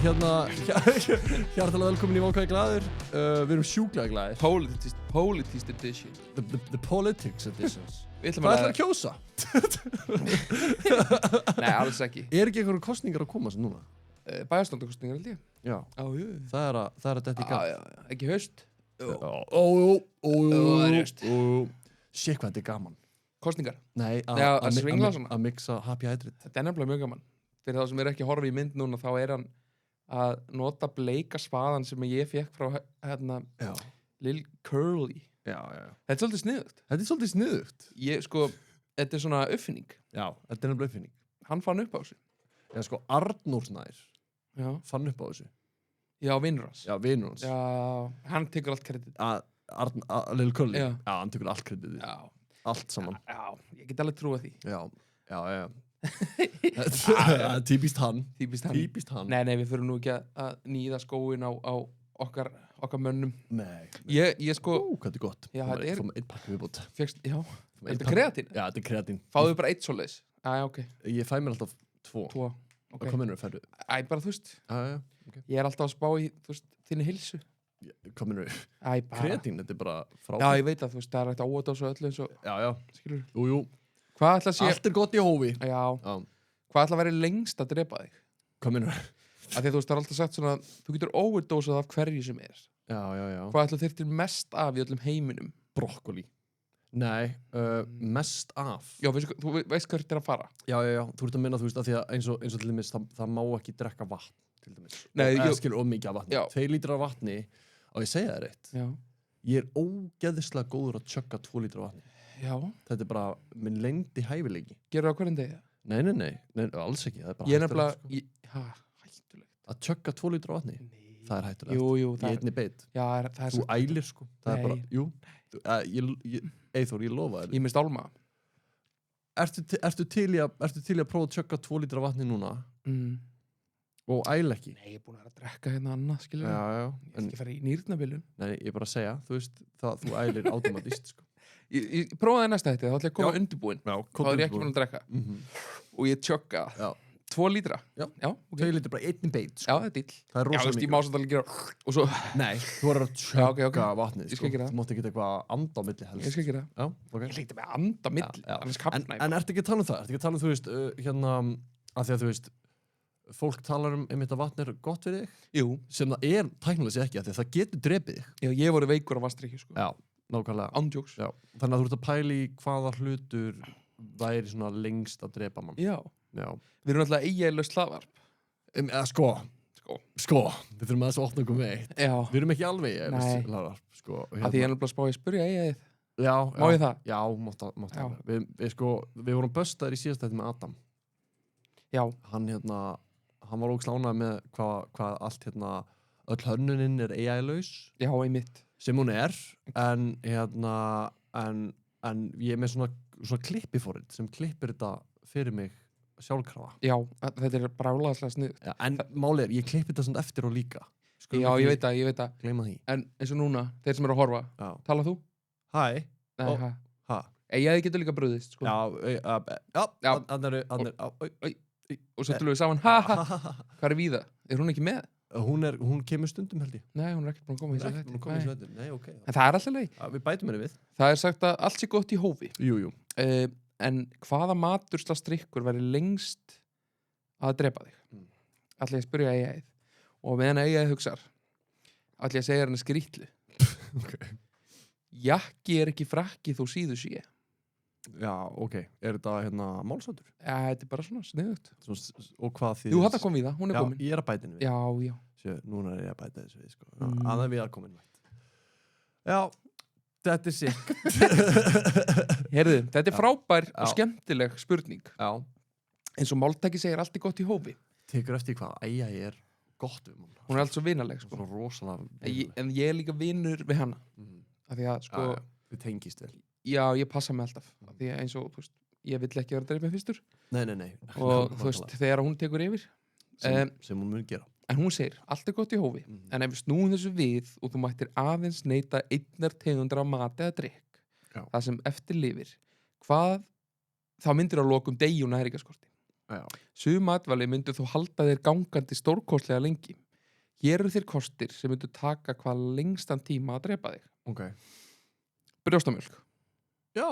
Hjartalega velkomin í Vákvæði glaður. Við erum sjúklega glaðir. Politics edition. The politics editions. Hvað Hvað ætlar að kjósa? Nei, alls ekki. Ekki einhverjum kostningar að koma sem núna? Bæjarstjórnarkosningar held ég. Já. Jú. Það er að detta í gang. Já. Ekki haust. Það er haust. Shit, hvað þetta er gaman. Kosningar. Nei, að svingla svona. Að mixa happy hydrate. Þetta er nefnilega mjög gaman. Fyrir þá sem er ekki að horfa í mynd núna, þá er hann að nota bleika spaðan sem ég fekk frá Lil Curly. Já. Þetta er svolítið sniðugt. Þetta er svolítið sniðugt. Þetta er svona uppfinning. Já, þetta er nefnilega uppfinning. Hann fann upp á þessu. Já, sko, Arnór Snær fann upp á þessu. Já, vinur hans. Já, vinur hans. Já, hann tekur allt kredit. Lil Curly? Já, hann tekur allt kredit. Já. Allt saman. Já, ég get alveg trúa því. Já. Típist hann. Nei, við fyrir nú ekki að nýða skóin á okkar mönnum. Nei. Ég sko... Hvað er gott. Já, þetta er... Fá með einn pakki viðbót. Já. Er þetta kreatín? Já, þetta er kreatín. Fáðu bara eitt svoleiðis. Já, ok. Ég fæ mér alltaf tvo. Ok. Hvað mennur færðu? Bara þú veist. Já, ok. Ég er alltaf að spá í, þú veist, þinni hilsu. Hvað mennur? Bara... Kreatín, þetta er bara frábært. Já, ég veit að þú veist, það er hægt að óta á svo öllu eins og... Já. Skilur. Jú. Hvað ætla að sé... Allt er gott í hófi. Já. Hvað ætla að vera lengst að drepa þig? Hvað mennur? Af því að þú veist, það er alltaf sagt svona, þú getur overdosað af hverju sem er. Já. Hvað ætla þyrftir mest af í öllum heiminum? Brokkoli. Nei, mest af. Já, þú veist hvað þetta er að fara. Já. Þú ert að minna, þú veist, að því að eins og til dæmis, það má ekki drekka vatn, til dæmis. Nei, skilur of mikið af vatni. 2 lítra af vatni, og ég segja það reitt. Já. Ég er ógeðislega góður að chugga 2 lítra af vatni. Já. Þetta er bara minn lengdi hæfileiki. Gerðu það hverjum degi? Nei, alls ekki. Það er bara ég er nefnilega... Hættulegt. Að chugga 2 lítra af vatni? Nei. Það er hættulegt. Jú, það er... Í einni beit. Já, það er... Þú ælir, sko. Það er bara... Jú. Eyþór, ég lofa þér. Ég mist álma. Ertu til í að prófa að chugga 2 lítra af vatni núna? Og æla ekki? Nei, ég er búin að drekka hérna annað, skilur. Já. Ég ætla ekki að fara í nýrnabilun. Nei, ég er bara að segja, þú veist, þú ælir automatist, sko. Ég prófaði næsta þetta, þá ætla ég að koma undirbúinn. Já, þá er ég ekki búin að drekka. Og ég chugga 2 lítra. Já, ok. 2 lítra, bara einn beit, sko. Já, það er dill. Það er rosa mikið. Já, ég má samt alveg gera og svo... Nei, þú verður að chugga vatnið, sko. Ég skal gera það. Þú mátt ekki eitthvað anda á milli helst. Ég skal gera það. Já, ok. Ég hlýtti með anda á milli, annars kapna ég. En ertu ekki að tala um það? Ertu ekki að tala um, þú veist, af því að þú veist, fólk talar einmitt að vatn er gott fyrir þig? Jú. Sem það er tæknilega sér ekki, af því að það getur drepið þig. Já, ég voru veikur á vatnsdrykkju, sko. Já, nákvæmlega. Andjóks. Já. Þannig að þú ert að pæla í hvaða hlutur væri svona lengst að drepa mann. Já. Við erum alltaf eiginlaust hlaðvarp. Sko, við þurfum að opna okkur með eitt. Já. Við erum ekki alveg eiginlaust hlaðvarp, sko. Af því ég er nefnilega að spá ég spyrja eigið. Já. Má ég það? Já, mátt. Við vorum böstaðir í síðast þetta með Adam. Já. Hann var ógeðslega ánægður með hvað allt öll hönnuninn er AI-laus. Já, einmitt. Sem hún er, en ég er með svona klippiforrit sem klippir þetta fyrir mig sjálfkrafa. Já, þetta er bara álagslega sniðugt. Já, en málið er, ég klippi þetta svona eftir og líka. Já, ég veit það. Gleyma því. En eins og núna, þeir sem eru að horfa, tala þú? Hæ. Nei, hæ. Ég getur líka bröðist, sko. Já, hann er... Og svo tölum við saman, hvað er Víða? Er hún ekki með? Hún kemur stundum, held ég. Nei, hún er ekki búin að koma í þessu þetta. Nei, ok. En það er alltaf leið. Við bætum henni við. Það er sagt að allt sé gott í hófi. Jú. En hvaða maturslastrykkur væri lengst að drepa þig? Ætla ég að spyrja AI-ið. Og meðan AI-ið hugsar, ætla ég að segja henni skrýtlu. Ok. Jakki er ekki frakki þó síðu sé. Já, ok. Er þetta málsáttur? Já, þetta er bara svona sniðugt. Og hvað þýðir? Jú, þetta kom við það, hún er komin. Já, ég er að bæta henni við. Já. Sjö, núna er ég að bæta þessu við, sko. Aðeins við að komin vægt. Já, þetta er sick. Heyrðu, þetta er frábær og skemmtileg spurning. Já. Eins og máltæki segir allt er gott í hófi. Tekur eftir hvað AI er gott við mann. Hún er allt svo vinaleg, sko. Svo rosalega. En ég er líka vinur við hana. Af því að, sko... Við tengist vel. Já, ég passa mig alltaf. Af því að eins og, þú veist, ég vill ekki vera dreipið fyrstur. Nei. Og þú veist, þegar hún tekur yfir. Sem hún mun gera. En hún segir, allt er gott í hófi. En ef við snúum þessu við og þú mættir aðeins neyta 1 tegundar af mati eða drykk, það sem eftir lifir, þá myndir á lokum deyju næringarskorti. Já. Sum matvæli myndu þó halda þér gangandi stórkostlega lengi. Hér eru þér kostir sem myndu taka hvað lengstan tíma að drepa þig. Ok. Brjóstamjólk. Já.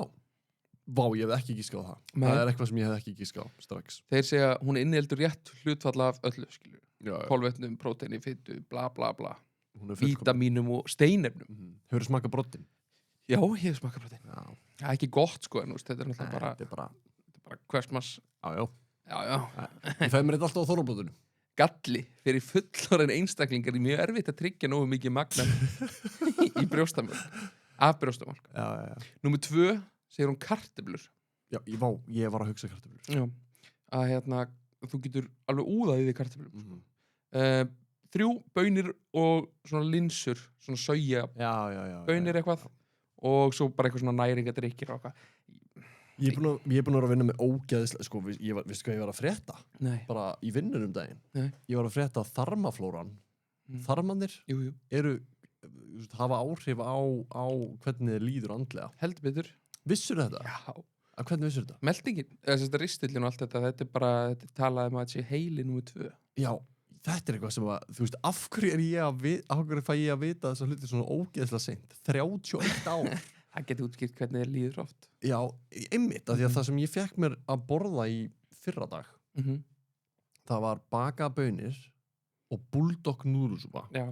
Vá, ég hef ekki gískað á það. Nei. Það er eitthvað sem ég hef ekki gískað á strax. Þeir segja hún inniheldur rétt hlutfall af öllu, skilur. Já. Kolvetnum, próteini, fitu, bla bla bla. Hún er fullkomin. Vítamínum og steinefnum. Hefur þú smakað broddinn? Já, ég hef smakað prótein. Já. Það er ekki gott, sko, en þetta er náttúrulega bara, Þetta er bara, hversmas. já. Já. Ég fæði mér þetta alltaf á þorrablótunum. Galli fyrir fullorðin einstaklingar er mjög erfitt að tryggja nógu mikið magna í brjóstamjólk. Af brjóstamjólk. Já. Númer 2 segir hún kartöflur. Já, ég var að hugsa kartöflur. Já. Að þú getur alveg úðað í því kartöflum. 3 baunir og svona linsur, svona soja Já. baunir eitthvað og svo bara eitthvað svona næringadrykkir og eitthvað. Ég er búin að vera að vinna með ógeðislega, sko, veistu hvað ég var að frétta? Nei. Bara í vinnunum daginn. Nei. Ég var að frétta að þarmaflóran, þarmanir Jú. eru, hafa áhrif á hvernig þið líður andlega. Heldur betur. Vissur þetta? Já. Að hvernig vissur þetta? Meldingin, þess ristillin og allt þetta er bara, þetta er talað um að þetta sé heili númer 2. Já, þetta er eitthvað sem að, þú veist, af hverju fæ ég að vita þess að hluti svona ógeðislega seint? 31 ár. Það getur útskýrt hvernig þér líður oft. Já, einmitt, af því að það sem ég fekk mér að borða í fyrradag, það var bakaða baunir og bulldog núðlusúpa, Já.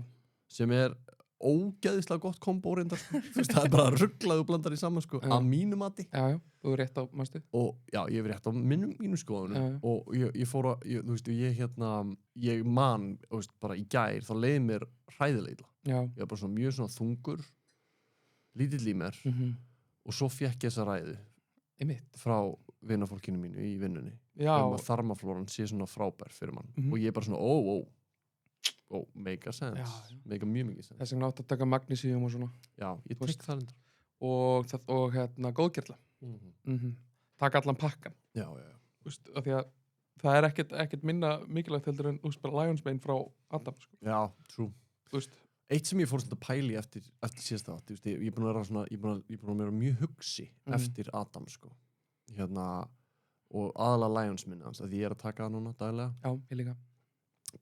sem er ógeðislega gott kombo reyndar, sko. Þú veist, það er bara rugglaðu blandar í saman, sko, að mínu mati. Já, þú er rétt á, mástu. Og já, ég hef rétt á mínum skoðunum. Já. Og ég fór að, þú veist, ég man, þú veist, bara í gær, þá leiði mér hræðilega illa. Já. Ég var bara svona mjög svona þungur, lítill í mér, og svo fékk ég þessa ræðu Einmitt. frá vinafólkinu mínu í vinnunni. Já. Að þarmaflóran sé svona frábær fyrir mann. Og ég er bara svona, make a sense. Já. Make a mjög mikið sense. Þess vegna átt að taka magnísíum og svona. Já, ég tek það endur. Og góðgerla. Taka allan pakkan. Já. Úst, af því að það er ekkert minna mikilvægt heldur en bara Lionsbane frá Adam, sko. Já, true. Úst. Eitt sem ég fór svona að pæli eftir síðasta átt, ég er búin að vera svona, ég er búin að vera mjög hugsi eftir Adam, sko. Og aðalega Lions minni hans, að ég er að taka það núna daglega. Já, ég líka.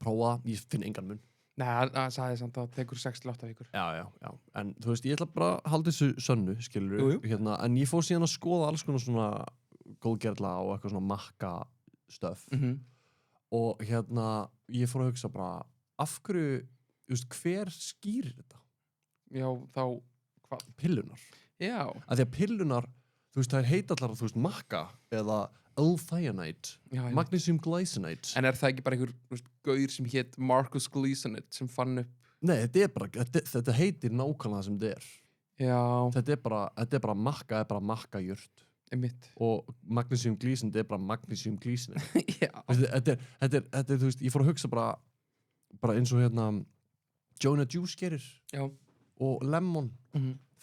Prófa, ég finn engan mun. Nei, það sagði samt að það tekur 6-8 vikur. Já. En þú veist, ég ætla bara að halda þessu sönnu, skilur. Jú. En ég fór síðan að skoða alls konar svona góðgerla og eitthvað svona makka stöf. Og ég fór að hugsa bara, af hverju, þú veist, hver skýrir þetta? Já, þá, hvað? Pillunar. Já. Af því að pillunar, þú veist, það er heitallar, þú veist, makka eða L-thionate, magnesium glycinate. En er það ekki bara einhver gaur sem hét Marcus Gleasonate sem fann upp? Nei, þetta heitir nákvæmlega það sem þetta er. Já. Þetta er bara makka, makkajurt. Einmitt. Og magnesium glycinate er bara magnesium glycinate. Já. Þetta er, þú veist, ég fór að hugsa bara eins og Jonah Juice gerir. Já. Og Lemon.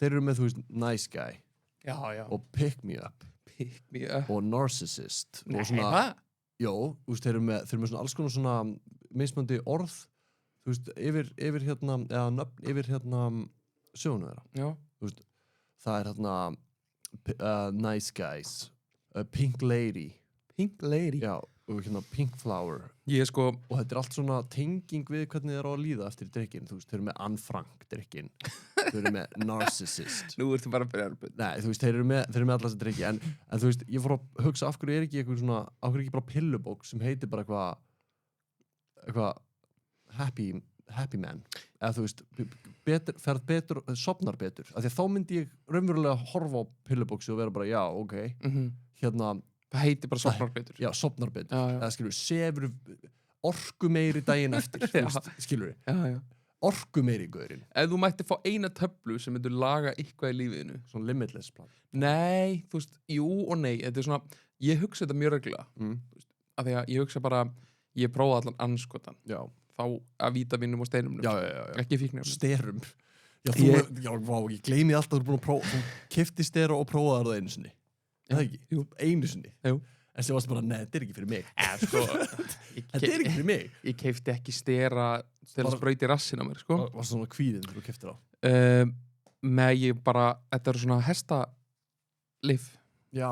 Þeir eru með, þú veist, Nice Guy. Já. Og Pick Me Up. Pick Me Up. Og Narcissist. Nei, og svona, hvað? Jó, þú veist, þeir eru með svona alls konar svona mismöndi orð, þú veist, yfir eða nöfn yfir sögunu þeirra. Já. Þú veist, það er Nice Guys, Pink Lady. Pink Lady? Já, og Pink Flower. Ég sko... Og þetta er allt svona tenging við hvernig þeir eru að líða eftir drikkin. Þú veist, þeir eru með Anne Frank drikkin. Þeir eru með Narcissist. Nú ertu bara að byrja að byrja. Nei, þú veist, þeir eru með alla þessa drikki. En þú veist, ég fór að hugsa af hverju er ekki eitthvað svona, af hverju ekki bara pillubók sem heitir bara eitthvað happy man. Eða þú veist, ferð betur, sofnar betur. Af því að þá myndi ég raunverulega horfa á pillubóksi og vera bara, já, ok, Það heitir bara sofnar betur. Já, sofnar betur. Já. Eða skilur, sefur orku meiri daginn eftir, þú veist, skilur. Já. Orku meiri í gaurinn. Ef þú mætti fá eina töflu sem myndur laga eitthvað í lífiðinu. Svona limitless plan. Nei, þú veist, jú og nei. Þetta er svona, ég hugsa þetta mjög reglulega. Af því að ég hugsa bara, ég prófa allan anskotan. Já. Þá að vítaminum og steinumnum. Já. Ekki fíknum. Sterum. Já, ég gleymi alltaf að þú er búin að prófa, þú keypti stera og prófaði það einu sinni. Það ekki? Jú. Einu sinni. Jú. En sem varst bara, nei, þetta er ekki fyrir mig. Sko, Þetta er ekki fyrir mig. Ég keipti ekki stera til að sprauti rassin á mér, sko. Varst svona kvíðin þegar þú keiptir á? Nei, ég bara, þetta eru svona hestalif. Já.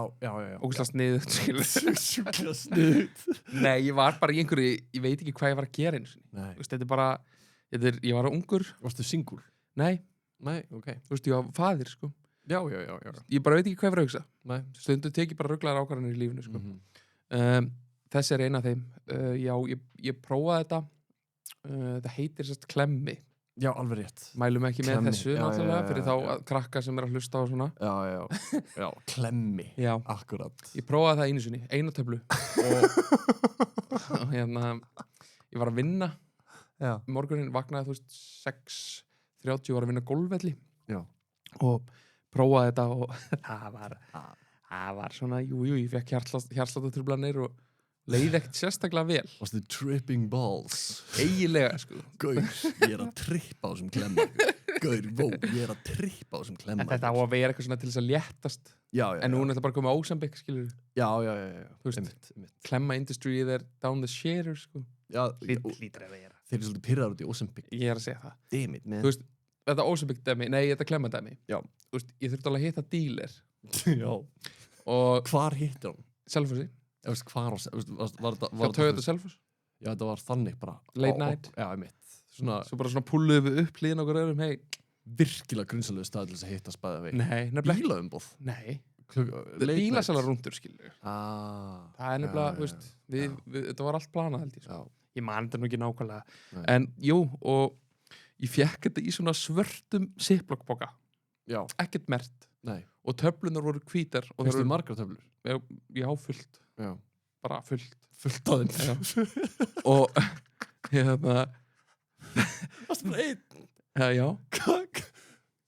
ógeðslega sniðugt, skilur. Sjúklega sniðugt. Nei, ég var bara í einhverju, ég veit ekki hvað ég var að gera einu sinni. Nei. Þú veist, þetta er bara, ég var ungur. Varstu single? Nei, Nei, ok. þú veist, ég var faðir, sko. Já. Ég bara veit ekki hvað ég var að hugsa. Nei. Stundu tek ég bara ruglaðar ákvarðanir í lífinu, sko. Þessi er eina af þeim. Já, ég prófaði þetta. Þetta heitir sérst klemmi. Já, alveg rétt. Mælum ekki með Klemmi, þessu, já, náttúrulega, já, fyrir já, þá já. krakka sem er að hlusta á svona. Já, klemmi. Já. Akkurat. Ég prófaði það einu sinni, eina töflu. og hérna, ég var að vinna. Já. Morgunin vaknaði, þú veist, 6:30 var að vinna golfvelli. Já. Og prófaði þetta og það var svona, ég fekk hjartsláttartruflanir og leið ekkert sérstaklega vel. Varstu tripping balls? Eiginlega, sko. Gaur, ég er að trippa á þessum klemma. Gaur, ég er að trippa á þessum klemma. En þetta á að vera eitthvað svona til þess að léttast. Já. En núna er þetta bara komið Ósambik, skilur. Já. Þú veist, Einmitt. klemma industry er down the shitter, sko. Já, Lítur að vera. þeir eru svolítið pirraður út í Ozempic. Ég er að segja það. Damn it, man. Þú veist, þetta Ósambik dæmi, nei, þetta klemma dæmi. Já. Þú veist, ég þurfti alveg að hitta díler. Já. Og Hvar hittir hann? Selfossi. Ég veist, hvar á... Var Hjá Toyota Selfoss. Já, þetta var þannig bara. Late night. Já, einmitt. Svona Svo bara svona pulluðu við upp hlýðin okkur öðrum, hei. virkilega grunnsalegu stað til þess að hitta spæða vegi. Nei, nefnilega ekki. Bílaumboð. Nei. Late night. Bílasalar rúndur, skilur. Það er nefnilega, þú veist, þetta var allt planað, held ég. Já. Ég man þetta nú ekki nákvæmlega. Nei. En jú, og ég fekk þetta í svona svörtum ziplock-poka. Já. Ekkert merkt. Nei. Og töflunar voru hvítar. Og Fyrstu margar töflur? Já, fullt. Já. Bara fullt. Fullt á þeim. Og hérna, Varstu bara einn? já.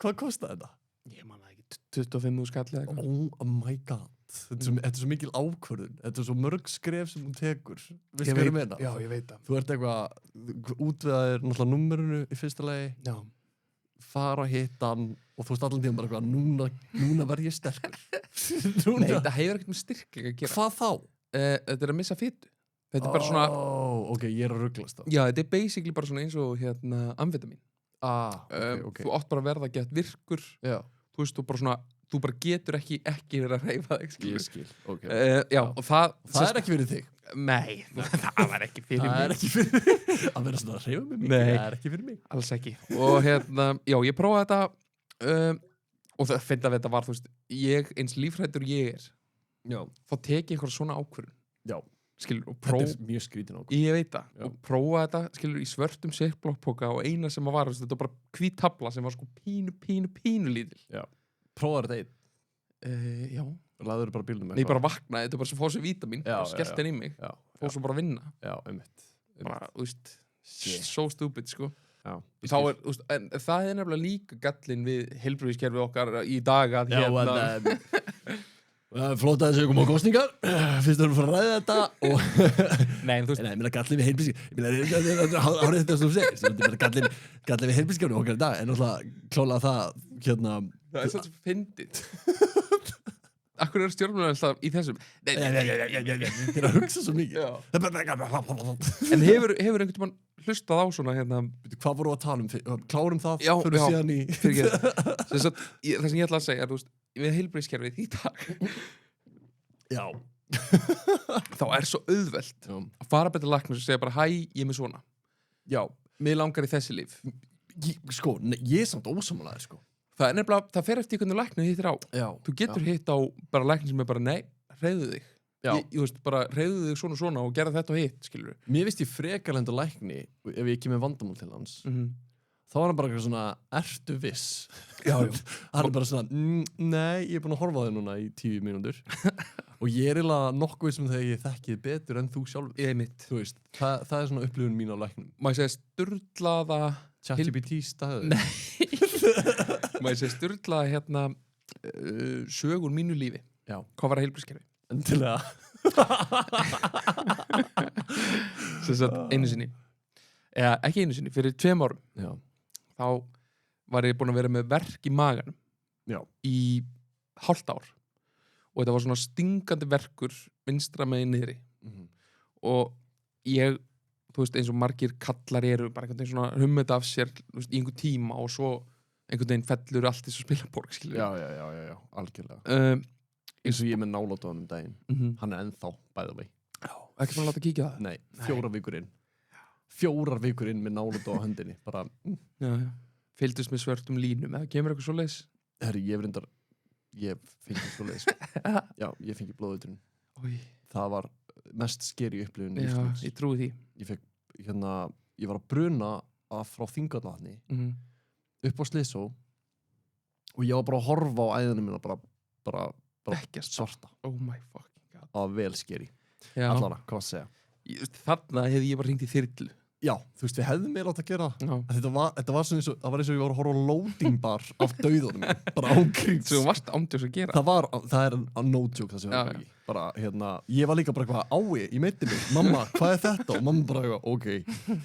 Hvað kostaði þetta? Ég man það ekki, 25 skall eða eitthvað. Oh my god. Þetta er svo mikil ákvörðun. Þetta er svo mörg skref sem hún tekur. Veistu Ég hvað ég veit- meina? Já, ég veit það. Þú ert eitthvað útveðaðir náttúrulega númerinu í fyrsta lagi, Já. fara að hitta hann og þú veist allan tíma bara eitthvað, núna verð ég sterkur. Nei, þetta hefur ekkert með styrkleika að gera. Hvað þá? Þetta er að missa fitu. Þetta er bara svona, Ok, ég er að rugglast þá. já, þetta er basically bara svona eins og hérna amfetamin. Ok. Þú átt bara að verða að geta virkur. Já, Þú veist, þú bara getur ekki verið að reyfa þig, skilur. ég skil. Ok. Já, og það... Það er ekki fyrir þig. Nei, það var ekki fyrir Það er mig. ekki fyrir þig. Að vera svona að reyfa með mig. Nei. Það er ekki fyrir mig. Alls ekki. Og hérna, já, ég prófaði þetta og það finnst að þetta var, þú veist, ég, eins lífrættur ég er, Já. þá tek ég eitthvað svona ákvörðun, Já. skilur, og Þetta er mjög skrítin ákvörðun. ég veit það, Já. og prófaði þetta, skilur, í svörtum ziplock-poka og eina sem var, þú veist, þetta var bara hvít tabla sem var sko pínu lítil. Prófaðu þetta einn. Já. Laður bara bílnum Nei, ég bara vaknaði, þetta er bara sem fóð sér vítamin Já, og skellt henni í mig, Já. fóð svo bara að vinna. Já, einmitt. Bara, þú veist, Shit. so stupid, sko. Já. Þá er, þú veist, en það er nefnilega líka gallinn við heilbrigðiskerfið okkar í dag að Já, en flott að þessu koma á kostningar. Fyrst að við fara að ræða þetta og... Nei, en þú veist, Nei, ég meina gallin við heilbríðskjörnum. Ég meina, hárið þetta sem þú segir. Ég meina gallin við heilbríðskjörnum okkar í dag. En náttúrulega klálega það, hérna... það er svolítið fyndið. Akkur eru stjórnmjölar alltaf í þessum? Nei, Ég er að hugsa svo mikið. Já. Hvað En hefur einhvern tímann hlustað á svona hérna, voru að tala um? Klárum það, Já, fyrir já. síðan í... það sem ég ætla að segja er, þú veist, við heilbrigðiskerfið í dag Já. þá er svo auðvelt Já. að fara betur læknir og segja bara hæ, ég er með svona, Já. mér langar í þessi líf. Sko, ég er samt ósamálaður, sko. Það er nefnilega, það fer eftir hvernig læknir hittir á. Já. Þú getur hitt á bara læknir sem er bara nei, hreyðu þig. Já. Ég veist, bara hreyðu þig svona og gera þetta og hitt, skilur við. Mér veist ég frekar lenda lækni ef ég ekki með vandamál til hans. Mm. Þá er hann bara eitthvað svona, ertu viss? Já. Hann er bara svona, nei, ég er búin að horfa á þig núna í 10 mínútur. Og ég er eiginlega nokkuð vissum þegar ég þekki þig betur en þú sjálfur. Ég er mitt. Þú veist, það er svona upplifun mín á læknum. Má ég segja sturlaða... ChatGPT staður. Nei. Má ég segja sturlaða hérna sögur mínu lífi. Já. Hvað var að heilbrigðiskerfi? Endilega. Sem sagt, einu sinni. Eða, ekki einu sinni, fyrir 2 árum. Já. Þá var ég búinn að vera með verk í maganum. Já. Í hálft ár. Og þetta var svona stingandi verkur vinstra megin niðri. Mhm. Og ég, þú veist, eins og margir kallar eru bara einhvern veginn svona hummið af sér, þú veist, í einhver tíma og svo einhvern veginn fellur allt þessu spilaborg, skilur. Já, algjörlega. eins og ég með nálatóðan daginn hann ennþá, by the way ekki fann að láta kíkja það nei, 4 vikur inn með nálatóð á höndinni bara, fylgdust með svörtum línum eða kemur eitthvað svoleiðis herri, ég fengi svoleiðis já, ég fengi blóðuturinn það var mest skeri upplifun ég trúi því ég fekk, ég var að bruna frá Þingvallavatni upp á Slysó og ég var bara að horfa á æðinu mína bara svarta oh my fucking god það var vel skeri allara, hvað að segja þarna hefði ég bara hringt í þyrlu já, þú veist, við hefðum meira átt að gera það þetta var eins og ég var að horfa á loading bar af dauðunum bara ángríns sem þú varst ándjós að gera það er no joke það sem við ekki bara, ég var líka bara eitthvað ég meiti mig, mamma, hvað er þetta? Og mamma bara eitthvað, ok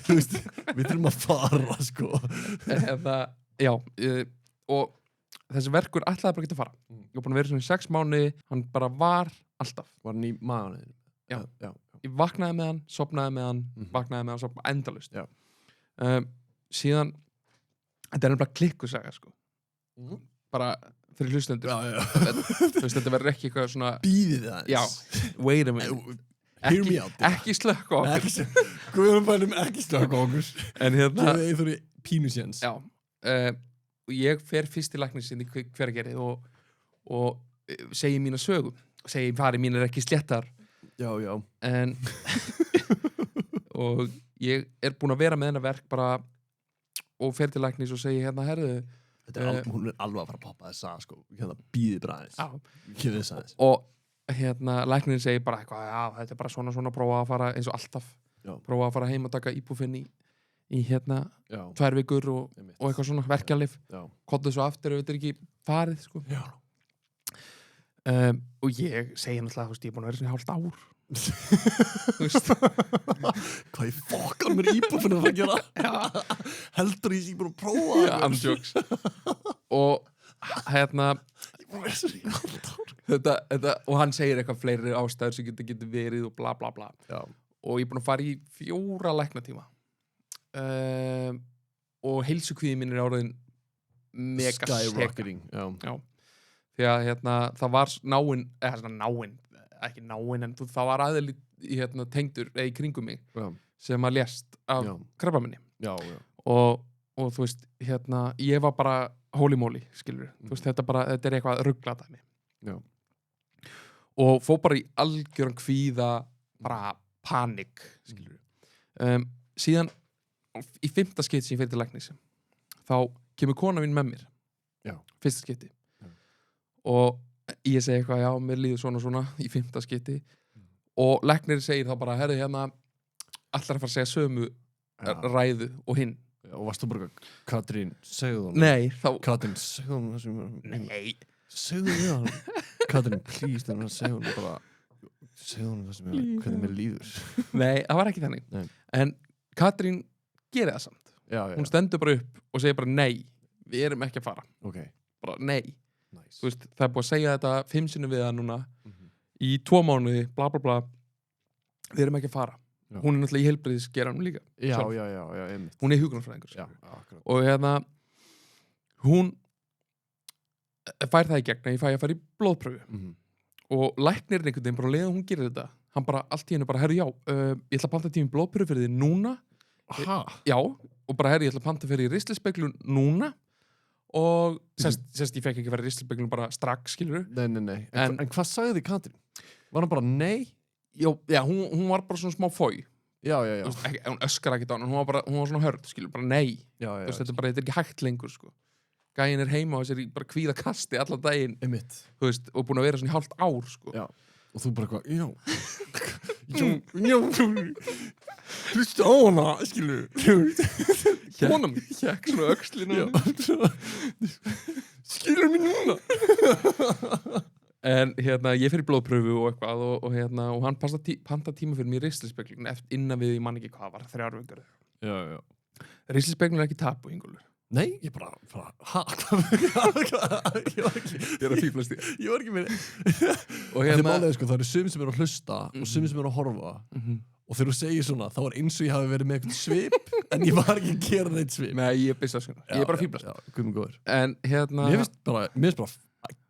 þú veist, við þurfum að fara sko og þessi verkur ætlaði bara ekki að fara ég var búin að vera svona í 6 mánuði hann bara var alltaf var hann í maðurinn? Já. Ég vaknaði með hann, sopnaði með hann vaknaði með hann, sopnaði endalaust síðan þetta er nefnilega klikkusaga sko bara fyrir hlustendur þú veist, þetta verður ekki eitthvað svona bíðið það já, wait a minute ekki slökk á okkur Guðumbænum ekki slökk á okkur en gefið þú pínusjens já, og ég fer fyrst til læknis inn í Hveragerði og segi mína sögu segi fari mín er ekki sléttar já en og ég er búin að vera með hennar verk bara og fer til læknis og segi herðu hún er alveg að fara að poppa þess að sko bíði bara aðeins og læknin segir bara eitthvað þetta er bara svona prófa að fara eins og alltaf prófa að fara heim og taka íbúfinn í 2 vikur og eitthvað svona verkjalyf koddu svo aftur ef þetta er ekki farið sko og ég segi náttúrulega ég er búin að vera svona hálft ár þú veist hvað ég fokkar mér íbúfinn að gera heldur ég búin að prófa andjóks og þetta og hann segir eitthvað fleiri ástæður sem getur verið og bla bla bla og ég er búin að fara í 4 læknatíma og heilsukvíði mín er áraðin mega skyrocketing því að það var náinn ekki náinn en það var aðeins tengdur í kringum mig sem að lést af krabbameini og þú veist ég var bara holy moly skilur þú veist þetta er eitthvað ruggladæmi og fór bara í algjöran kvíða bara panik skilur síðan í 5. skipti sem ég fyrir til læknis þá kemur kona mín með mér fyrsta skipti og ég segi eitthvað, já, mér líður svona í 5. skipti og læknir segir þá bara, herri, allar að fara að segja sömu ræðu og hinn og varst þú bara, Katrín, segðu hún nei, þá Katrín, segðu hún það sem nei, segðu hún Katrín, please, segðu hún bara segðu hún það sem hvernig mér líður nei, það var ekki þannig en Katrín gerir það samt hún stendur bara upp og segir bara, nei, við erum ekki að fara bara, nei þú veist, það er búið að segja þetta 5 sinnum við það núna í 2 mánuði, bla bla bla við erum ekki að fara hún er náttúrulega í heilbrigðisgeranum líka já, hún er hjúkrunarfræðingur og hún fær það í gegn að ég fæ að fara í blóðpröfu og læknirinn einhvern veginn bara leið og hún gerir þetta hann bara allt í hennu bara, herru já ég ætla að panta tími blóðpröfu fyrir þið núna já, og bara herru ég ætla að panta fyrir ristilspeglun núna og sérst ég fekk ekki verið ristilspeglun bara strax, skilur nei en hvað sagði Katrín? Var hann bara nei? Já, hún var bara svona smá fói já hún öskar ekki á hann, hún var svona hörð, skilur, bara nei þetta er ekki hægt lengur, sko gæinn er heima og sér í bara kvíða kasti allan daginn, þú veist, og búin að vera svona í hálft ár, sko og þú bara eitthvað, já hlusta á hana, skilur honum, hjekk svona öxlinu skilur mér núna en ég fyrir blóðpröfu og eitthvað og hann panta tíma fyrir mér í ristilspeglun innan við, ég man ekki hvað var 3 vikur ristilspeglun er ekki tabu, Ingólfur nei, ég bara ég er að fíflast því ég var ekki með og málega, sko, það eru sumir sem eru að hlusta og sumir sem eru að horfa og þegar þú segir svona, þá er eins og ég hafi verið með eitthvað svip en ég var ekki að gera neitt svip nei, ég er bara að fíflast en mér finnst bara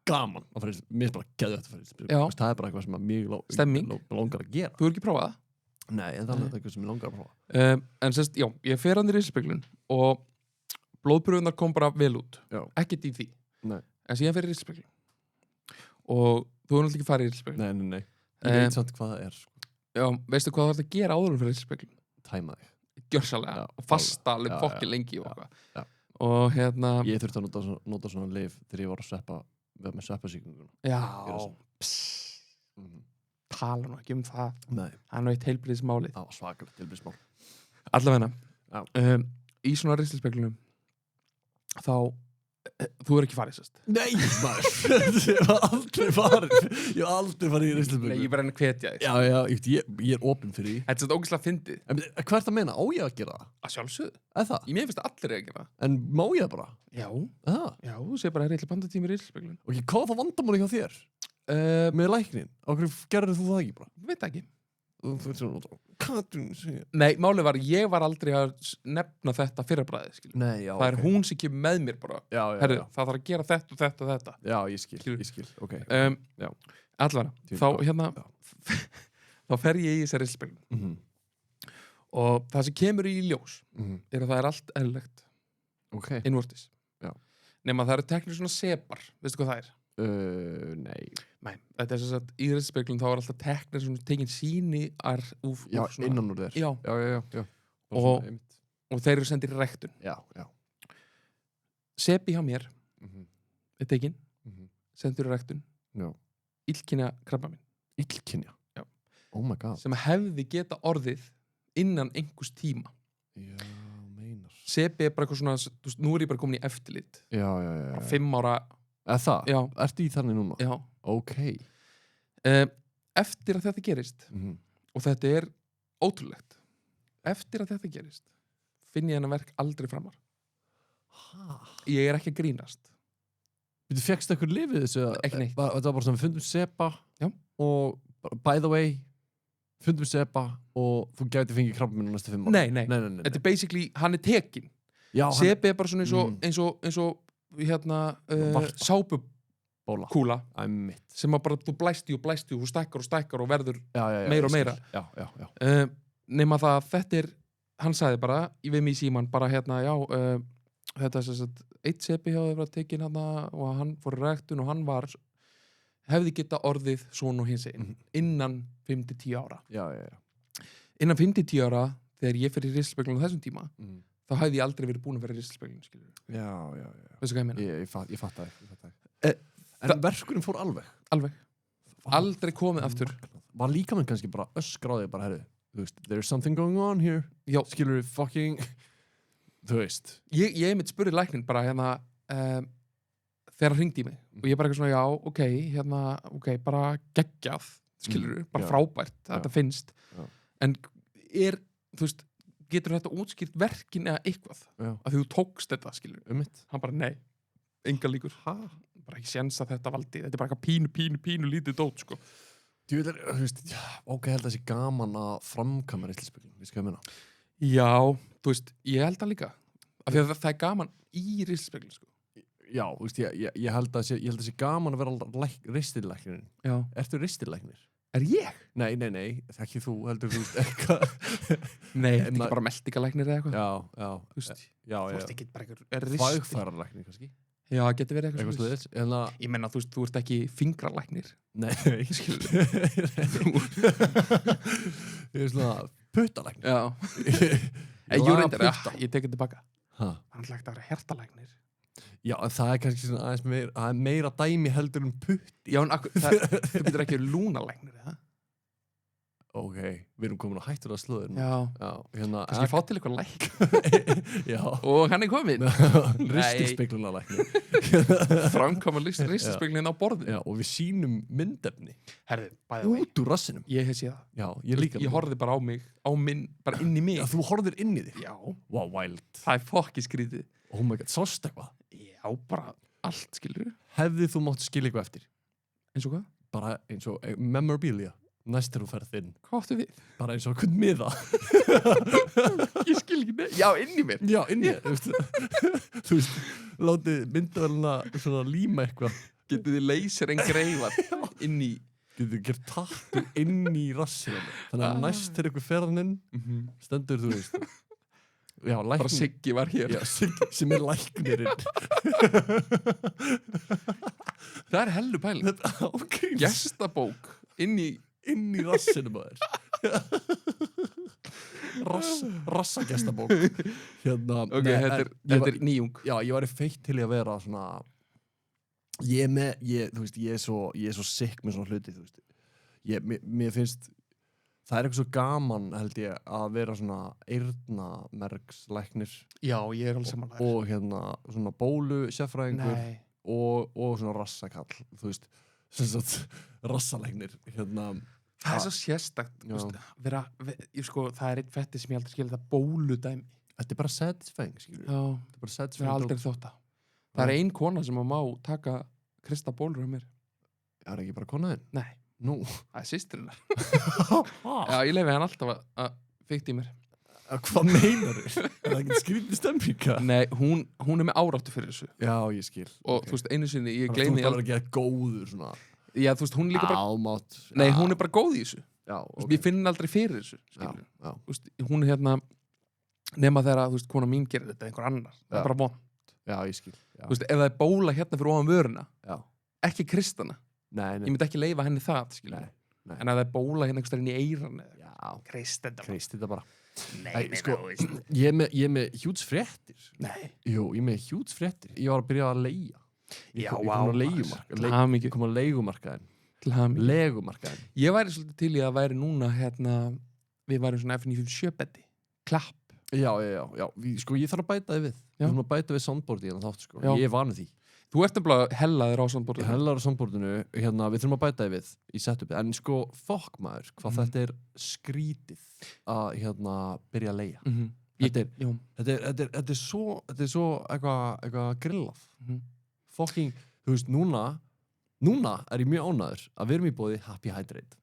gaman að fara mér finnst bara geðvægt að fara Já. það bara eitthvað sem að mig Stemming. langar að gera Þú hefur ekki prófað það? Nei, en það er eitthvað sem ég langar að prófa En sérst, já, ég fer hann í ristilspeglun og blóðpröfunar kom bara vel út Já. ekkert í því Nei. en síðan fer ég í ristilspeglun og þú hefur náttúrulega ekki farið í ristilspeglun Nei Ég veit samt hvað það er sko. Já, veistu hvað þú ert að gera áður en fyrir ristilspeglun? Tæma þig Gjörsalega, Já, og fasta alveg já, fokki já, lengi og já, eitthvað já. og hérna Ég þurfti að nota svona lyf þegar ég var að sveppa með sveppasýkinguna já, Gera svona. tala nú ekki um það Nei, það er nú eitt heilbriðismálið það var svakalegt tilbyrðismál allavegna Já. Í svona ristilspeglunum þá þú er ekki farið sérst Nei, maður Ég var aldrei farið í Nei, ristilspeglun ég bara enn að hvetja þig Já, ég er opinn fyrir því Þetta er þetta ógeðslega fyndið En hvað ert að meina? Á ég að gera það? að sjálfsögðu Er það? Ég mér finnst að allir er að gera það En má ég það bara? Já, Það? já, þú segir bara reyðlega bandatími í ristilspeglun Ok, hvað var það vandamáli hjá þér? Með læknin? Á hverju gerðir þú það ekki bara? Veit ekki Þú ert svona Katrín segir Nei, málið var, ég var aldrei að nefna þetta fyrrabræðið, skilur Nei, já, Það er hún sem kemur með mér bara Já, Herru, það þarf að gera þetta og þetta og þetta Já, ég skil, ok Já. Allavega, Djú, þá gott, hérna já. þá fer ég í þessari ristilspeglun og það sem kemur í ljós er að það er allt eðlilegt Ok innvortis Já. nema það eru teknir svona separ, veistu hvað það er? Nei Nei, þetta er sem sagt í ristilspeglun þá er alltaf teknir svona tekin sýni úr Já, svona, innan úr þér Já. Já Og- Svona einmitt. og þeir eru sendir í ræktun Já sepi hjá mér Mhm. er tekin, Mhm. sendur í ræktun Já illkynja krabbamein Illkynja Já. Oh my god sem hefði geta orðið innan einhvers tíma Já, meinar sepi er bara eitthvað svona, þú veist, nú er ég bara komin í eftirlit Já bara 5 ára, Eða það? já, Ertu í þannig núna? já Ok eftir að þetta gerist og þetta er ótrúlegt eftir að þetta gerist finn ég hennar verk aldrei framar Hæ? ég er ekki að grínast Þú fekkst eitthvað lifið þessu? Ekki neitt. Þetta var bara sem við fundum sepa Já. Og by the way fundum sepa og þú gæti fengið krabbamein á næstu 5 ára nei, Nei. þetta er basically, hann er tekin Já, sepi er bara svona Mm. eins og hérna Varpa. sápukúla bóla Æmitt sem að bara þú blæsti og þú stækkar og verður Já, Meira og ég skil. meira. Já nema það að þetta er hann sagði bara, ég við mig í síman bara hérna, já þetta er sem sagt, eitt sepi hjá þau var tekin hann og hann fór í ræktun og hann var hefði geta orðið svona og hins einn innan 5-10 ára Já innan 5-10 ára þegar ég fyrir í ristilspeglun á þessum tíma Mm. þá hefði ég aldrei verið búin að vera í ristilspeglun skilur Já veistu hvað ég meina? Ég fatt það það- En verkurinn fór alveg Alveg, aldrei komið aftur Var líka minn kannski bara öskráðið bara, herri Þú veist, there's something going on here Já. Skilur við fucking Þú veist ég mitt spurði læknin bara hérna þegar hann hringdi í mig og ég bara eitthvað svona já, ok, hérna ok, bara geggjað, skilur bara já. frábært, þetta finnst Já. en er, þú veist getur þetta útskýrt verkin eða eitthvað Já. að þú tókst þetta, skilur Mitt hann bara nei, enga líkur bara ekki séns að þetta valdi, þetta er bara eitthvað pínu lítið dót, sko Þú veist, ok, held að það sé gaman að framkama ristilspeglun, við skal meina já, þú veist, ég held það líka af því að það er gaman í ristilspeglun, sko Já, þú veist, ég held að sé gaman að vera ristillæknirinn já. Ertu ristillæknir? Er ég? Nei, ekki þú, heldur þú veist eitthvað Nei, þetta er Ma- ekki bara meldingalæknir eða eitthvað Já, Þú veist, já þú ert ekki bara eitthvað Fagfærarlæknir kannski Já, getur verið Eitthvað eitthvað svoleiðis. sliðis En að Ég menna, þú veist, þú ert ekki fingralæknir Nei, ég er svona puttalæknir Já Ég Jú laga reyndar, putta. ég tek þetta tilbaka Ha. Hann er lagt að vera hertalæknir Já, en það er kannski svona aðeins meira dæmi heldur en putt Já, en þú getur ekki verið lúnalæknir, eða? Ok, við erum komin að hættur að slöður Já, hérna kannski ég fá til eitthvað læk Já, Og hann er komin ristilspeglunalæknir Framkoma ristilspeglin á borðinu Já, og við sýnum myndefni Herði, bæði vei út úr rassinum Ég hef séð það Já, ég líka Ég horfði bara á mig, bara inn í mig Já, þú horfðir inn í þig Já, Wow, wild það er fokki skrítið Oh my god, sást eitthvað Já, bara allt, skilur Hefði þú mátt skilja eitthvað eftir Eins og hvað? Bara eins og memorabilia Næst þegar þú ferð inn Hvað áttu við? Bara eins og hvern miða Ég skil ekki neitt Já, inn í mér Já, inn í þú veist Þú veist, látið myndavæluna svona líma eitthvað Getið þið leysir en greifað inn í Getur gert tattu inn í rassinu þannig að næst til ykkur ferðaninn stendur þú veist já, læknir bara Siggi var hér já, Siggi sem læknirinn það hellu pæling ágríns gestabók inn í rassinu maður rassagestabók hérna ok, þetta er nýjung já, ég var feitt til í að vera svona þú veist, ég er svo sick með svona hluti, þú veist mér finnst það er eitthvað svo gaman, held ég, að vera svona eyrnamergslæknir já, ég er alveg samanlega og hérna svona bólu sérfræðingur og svona rassakall, þú veist sem sagt rassalæknir hérna það er svo sérstakt sko, það er einn fetti sem ég aldrei skilja þetta bóludæmi þetta er bara satisfying, skilur já, þetta er bara satisfying það er aldrei þótt að það er ein kona sem má taka Krista bólur af mér það er ekki bara konaðinn? Nei, nú það er systrinnar já, ég leiði hann alltaf að fikta í mér hvað meinar þér? Er það ekki skrýtni stemming? Nei, hún er með áráttu fyrir þessu já, ég skil og þú veist, einu sinni, ég þú gleymi ert bara að gera góður svona já, þú veist, hún er líka bara ámátt nei, hún er bara góð í þessu já, ég finn aldrei fyrir þessu já. Þú veist, hún er hérna nema þegar, þú veist, kona mín gerir þetta einhver annar, það er bara von já, ég skil þú veist, ef það er bóla hérna fyrir ofan vöruna já. ekki Kristana nei. ég myndi ekki leyfa henni það, skilur nei. en ef það er bóla hérna einhvers staðar inn í eyran kristi þetta bara nei, sko, ég er með hjúts fréttir nei jú, ég er með hjúts fréttir ég var að byrja að leigja já, ég kom að leigumarkaðin legumarkaðin ég væri svolítið til í að væri núna hérna, við væri svona F957 beti klapp já, sko ég þarf að bæta þið við ég þarf að bæta við soundboardi hérna þátt sko ég er vanið því þú ert nefnilega hellaður á soundboardinu hellaður á soundboardinu, hérna við þurfum að bæta þið við í setupi, en sko fokk maður hvað þetta er skrítið að hérna byrja að leigja þetta er svo eitthvað grillað fokking, þú veist, núna er ég mjög ánæður að við erum í boði Happy Hydrate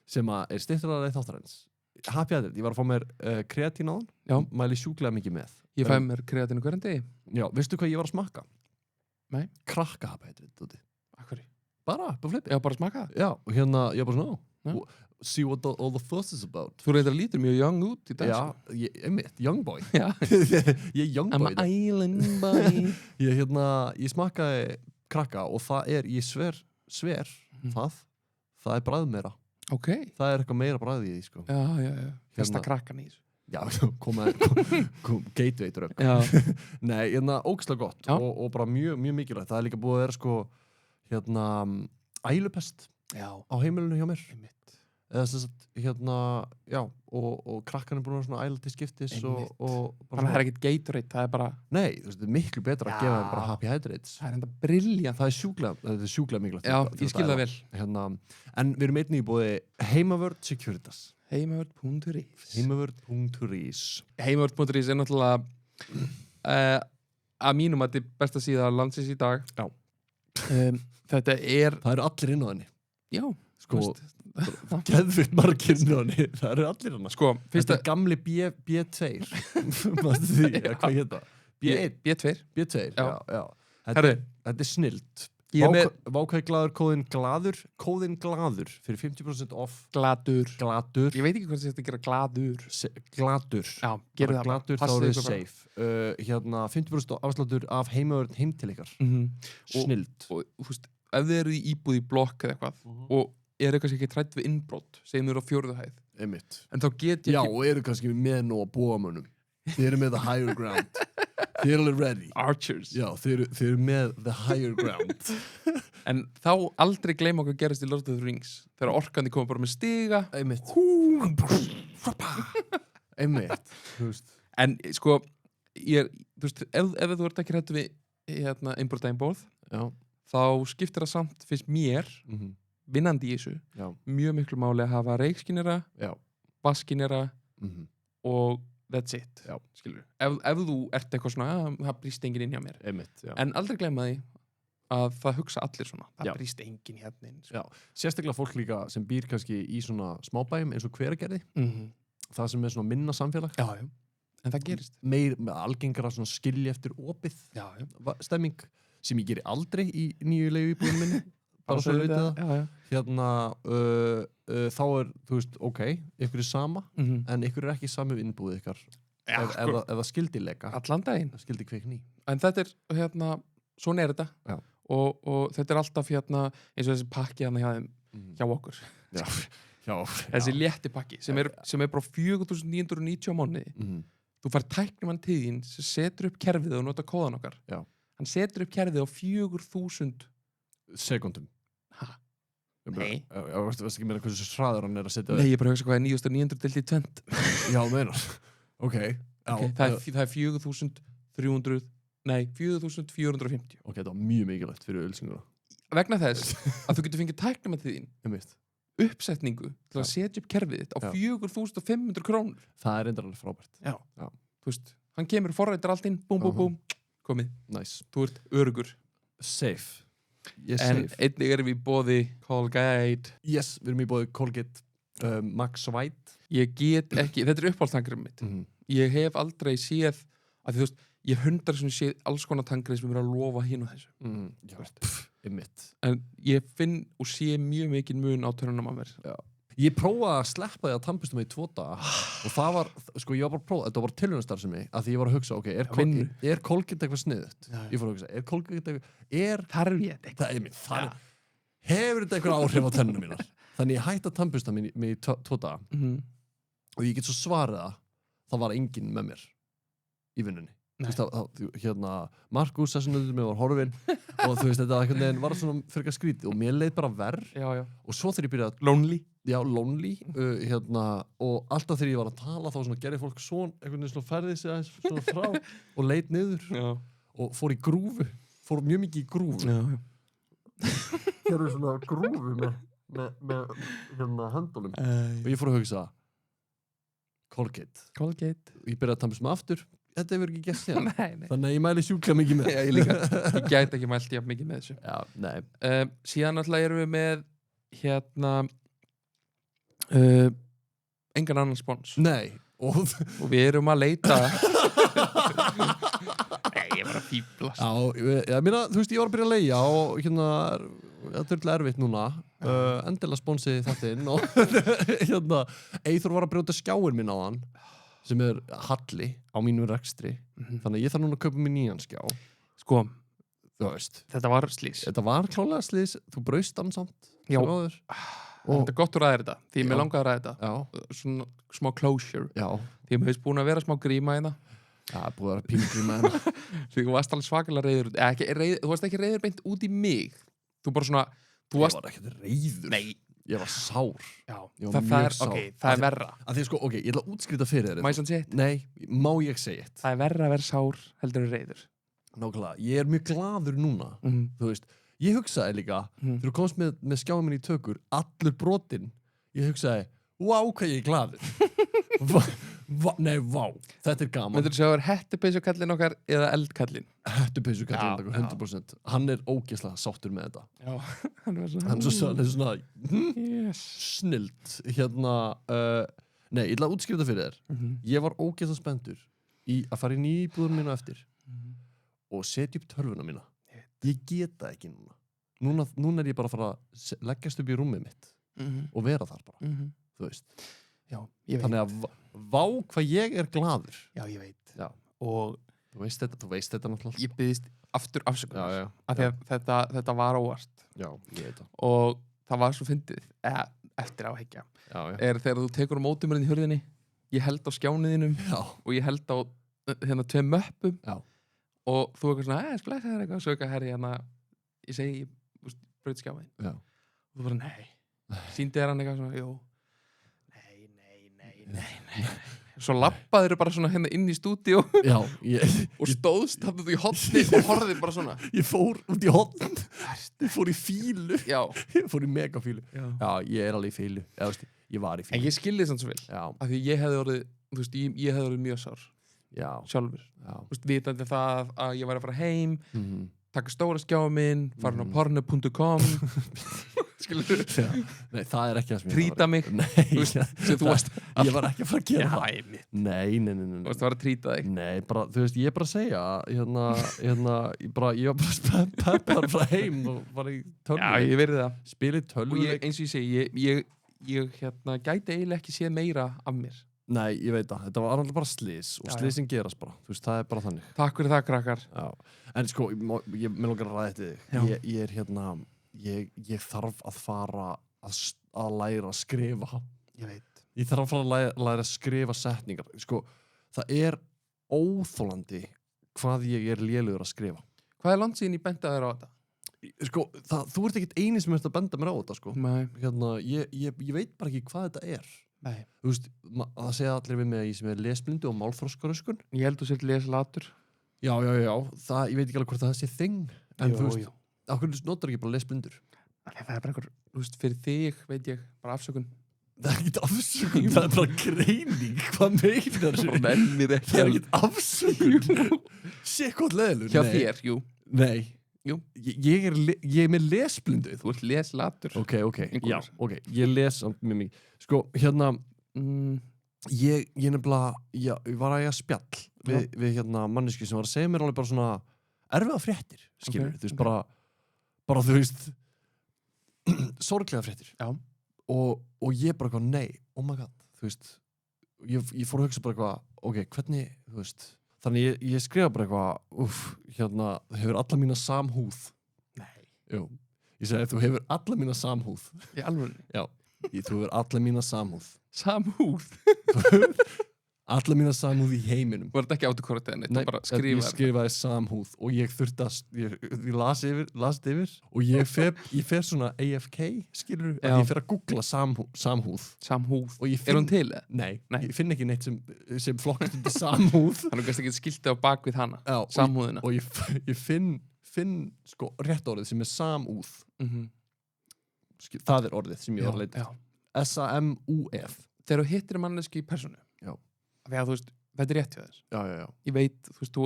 sem að er styttraðið þáttarins Happy Hydrate, ég var að fá mér kreatín á hann mæli sjúklega mikið með ég fæ mér kreatínu hverjum degi já, veistu hvað ég var að smakka? Nei. Krakka Happy Hydrate Akkurri? bara flippi já, bara smakka já, og hérna, ég bara svona see what all the fuss is about þú reyndar lítur mjög young út í dag já, young boy já. ég er young boy I'm an island boy ég smakkaði krakka og það er, ég sver það er bragð meira okay. það er eitthvað meira bragð í því sko. já, fyrsta krakkan í þessu já, kom gateway drögg nei, hérna, ógeðslega gott og bara mjög mikilvægt, það er líka búið að vera sko, hérna, ælupest á heimilinu hjá mér eða þess að, hérna, já og krakkan er búin að svona æla til skiptis og þannig að það er ekkert Gatorade, það er bara nei, þú veist, þetta er miklu betra að gefa þeim bara Happy Hydrates það er enda brilljant það er sjúklega mikilvægt já, ég skil það vel hérna, en við erum einnig í búið Heimavörð Securitas Heimavörð.is Heimavörð.is er náttúrulega að mínum að þetta er besta síða landsins í dag já þetta er það eru allir inn á henni já, sko geðvitt margir inn á henni það eru allir henni sko, þetta er gamli B2 mástu því, hvað hétta? B2, já þetta er snilt vákvæði glaður kóðin glaður fyrir 50% off gladur ég veit ekki hvað þetta gera gladur já, gerðu það gladur, þá eru þið safe hérna 50% afsláttur af Heimavörð heim til ykkar snilt og þú veist, ef þið eru í íbúð í blokk eða eitthvað og eru kannski ekki trætt við innbrot segjum þið eru á 4. hæð en þá get ég já, og eru kannski með nú að búa mönnum þið eru með the higher ground þið eru alveg ready archers já, þið eru með the higher ground en þá aldrei gleyma hvað gerist í Lord of the Rings þegar orkandi koma bara með stiga einmitt en sko þú veist, ef þú ert ekki hrættur við hérna, innbrot eða innbóð þá skiptir það samt, finnst mér vinnandi í þessu mjög miklu máli að hafa reikskinnera vasskinnera og that's it skilur. Ef þú ert eitthvað svona það brýst enginn inn hjá mér en aldrei glemma því að það hugsa allir svona það brýst enginn hérna inn sko. sérstaklega fólk líka sem býr kannski í svona smábæjum eins og Hveragerði það sem er svona minna samfélag en það gerist meir algengara svona skilja eftir opið stemming sem ég geri aldrei í nýju leigubílnum minni bara svo við vitið það hérna þá þú veist, ok, ykkur sama en ykkur ekki sami við innbúið ykkar eða skildilega allan daginn skildi kveikni en þetta hérna, svona þetta og þetta alltaf hérna eins og þessi pakki hérna hjá okkur þessi létti pakki sem er bara 4.990 á mánuði þú fær tæknumann til þín sem setur upp kerfið og nota kóðan okkar hann setur upp kerfið á 4.000 sekundum Nei Veistu ekki meira hversu hraður hann að setja Nei, ég bara hugsa hvað er 9.900 deilt í tvent Já, meinar Ok, það er 4.300 Nei, 4.450 Ok, það var mjög mikilvægt fyrir ölsinguna Vegna þess að þú getur fengið tæknumann til þín uppsetningu til að setja upp kerfið þitt á 4.500 krónur Það er reyndar alveg frábært Já. Þú veist, hann kemur forrættir allt inn búm, komið Nice. Þú ert örugur Safe En einnig erum við í boði Colgate Yes, við erum í boði Colgate Max White Ég get ekki, þetta er uppáhaldstangrið mitt Ég hef aldrei séð að þú veist, ég hef 100 sem séð alls konar tangrið sem er að lofa hinn og þessu Já, einmitt En ég finn og sé mjög mikið mun á törnunum af mér Já. Ég prófaði að sleppa því að tannbusta mig í 2 daga og það var, sko ég var bara að prófa þetta var bara tilhjóðanstarfsemi að því ég var að hugsa ok, er Colgate eitthvað sniðugt? Ég fór að hugsa, er Colgate eitthvað þarf ég þetta eitthvað? Hefur þetta eitthvað áhrif á tennunum mínar? Þannig ég hætti að tannbusta mig í 2 daga og ég get svo svarið það var enginn með mér í vinnunni hérna Markus þessu nöður mig var horfinn og þú veist þetta einhvern veginn var svona fyrir skrítið og mér leið bara verð og svo þegar ég byrjaði lonely hérna og alltaf þegar ég var að tala þá svona gerði fólk svona einhvern veginn svona færði sig aðeins svona frá og leit niður og fór í grúfu fór mjög mikið í grúfu gerði svona grúfu með hérna höndunum og ég fór að hugsa Colgate og ég byrjaði að tannbusta mig aftur þetta hefur ekki gert síðan þannig að ég mæli sjúklega mikið með ég gæti ekki mælt jafn mikið með þessu síðan alltaf erum við með hérna engan annan spons og við erum að leita nei, ég var að fíblast ég meina, þú veist, ég var að byrja að leigja og hérna, þetta er erfitt núna endilega sponsið þetta inn og hérna, Eyþór var að brjóta skjáin minn á hann sem er halli á mínu rekstri þannig að ég þarf núna að kaupa mér nýjan skjá sko, þú veist þetta var slís þetta var klálega slís, þú braust hann samt og þetta er gott að ræða þetta því mér langaði að ræða þetta svona smá closure því mér hefðist búin að vera smá gríma hérna búið að vera píngríma hérna því þú varst alveg svakalega reiður þú varst ekki reiður beint út í mig þú bara svona ég var ekkert reiður nei ég var sár það er verra að því sko, ok, ég ætla að útskrita fyrir þér má ég sann segja eitt? Nei, má ég segja eitt? Það er verra að vera sár heldur en reiður Nákvæmlega, ég er mjög glaður núna þú veist, ég hugsaði líka þegar þú komst með skjáum minn í tökur allur brotinn, ég hugsaði wow, hvað ég er glaður nei, vá, þetta er gaman myndur þú segja að það er hettupeysukallinn okkar eða eldkallinn? Hettupeysukallinn okkar, 100% hann er ógeðslega sáttur með þetta já, hann er svona snilt hérna nei, ég ætla að útskrifa fyrir þér ég var ógeðslega spenntur í að fara inn í íbúðun mína eftir og setja upp tölvuna mína ég geta ekki núna er ég bara að fara að leggjast upp í rúmið mitt og vera þar bara þú veist já, ég veit þannig að vá hvað ég er glaður já, ég veit og þú veist þetta náttúrulega ég byggðist aftur afsökunar af því að þetta var óvart já, ég veit það og það var svo fyndið eftir áhyggja er þegar þú tekur á móti mér inn í hurðinni ég held á skjániðinum og ég held á hérna 2 möppum og þú eitthvað svona sklæsa þér eitthvað og svo eitthvað herri hérna ég segi, braut skjániðin og þú bara nei sýndi þér hann eitthvað svona, jú nei svo lappaðir bara svona hérna inn í stúdíu og stóðst hann út í hotni og horfðir bara svona ég fór út í hotn ég fór í fílu ég fór í megafílu ég er alveg í fílu ég var í fílu en ég skilði þess að svo vel af því ég hefði orðið þú veist, ég hefði orðið mjög sár sjálfur þú veist, vitandi það að ég væri að fara heim taka stóra skjáa minn farin á porno.com skilur Nei, það er ekki það sem ég Trýta mig, þú veist, sem þú varst Ég var ekki að fara að gera það einmitt. Nei Þú varst að fara að trýta þig Nei, bara, þú veist, ég er bara að segja ég var bara peppar frá heim og bara í tölvu Já, ég verði það Spilið tölvu Og eins og ég segi, ég gæti eiginlega ekki séð meira af mér Nei, ég veit það, þetta var alveg bara slys og slysin gerast bara, þú veist, það er bara þannig Takk fyrir það, krakkar Já, en sko, ég langar að ræða þetta ég er ég þarf að fara að læra að skrifa Ég veit Ég þarf að fara að læra að skrifa setningar sko, það er óþolandi hvað ég er lélugur að skrifa Hvað er langt síðan ég benda þér á þetta? Sko, þú ert ekkert eini sem ert að benda mér á þetta sko. Nei Ég veit bara ekki hvað þetta er Nei Þú veist, það segja allir við mig að ég sem er lesblindu og málþroskaröskun Ég held þú sér leslatur Já, ég veit ekki alveg hvort það sé þing en þú veist, á hvernig notar ekki bara lesblindur Það er bara einhver, þú veist, fyrir þig veit ég, bara afsökun Það er ekkert afsökun, það er bara greining Hvað meinar þú? Nennir ekki Það er ekkert afsökun Sé hvort leðilur Hjá þér, jú Nei Jú Ég er með lesblindu Þú ert leslatur Ok, já, ok Ég les með mig Sko, hérna Ég nefnilega ég var að spjall við manneski sem var að segja mér alveg bara svona erfiða fréttir, skilur þú veist, bara þú veist sorglega fréttir Já og ég bara eitthvað, nei, oh my god þú veist, ég fór að hugsa bara eitthvað ok, hvernig, þú veist þannig ég skrifa bara eitthvað hefur alla mína samhúð Nei Jú, ég segi, þú hefur alla mína samhúð Í alveg Já, þú hefur alla mína samhúð Samhúð Alla mína samhúð í heiminum Var þetta ekki autokorrekt eða neitt? Nei, ég skrifaði samhúð og ég þurfti að ég las þetta yfir og ég fer svona AFK skilur, að ég fer að googla samhúð Samhúð, er hún til eða? Nei, ég finn ekki neitt sem flokkast undir samhúð Þannig að þú ekki skilti á bak við hana Já, samhúðina og ég finn sko rétt orðið sem er samúð Það er orðið sem ég var að leita S-A-M-U-F Þegar þú hittir manneski í persónu Já Þegar þú veist, þetta er rétt hjá þess Já Ég veit, þú veist, þú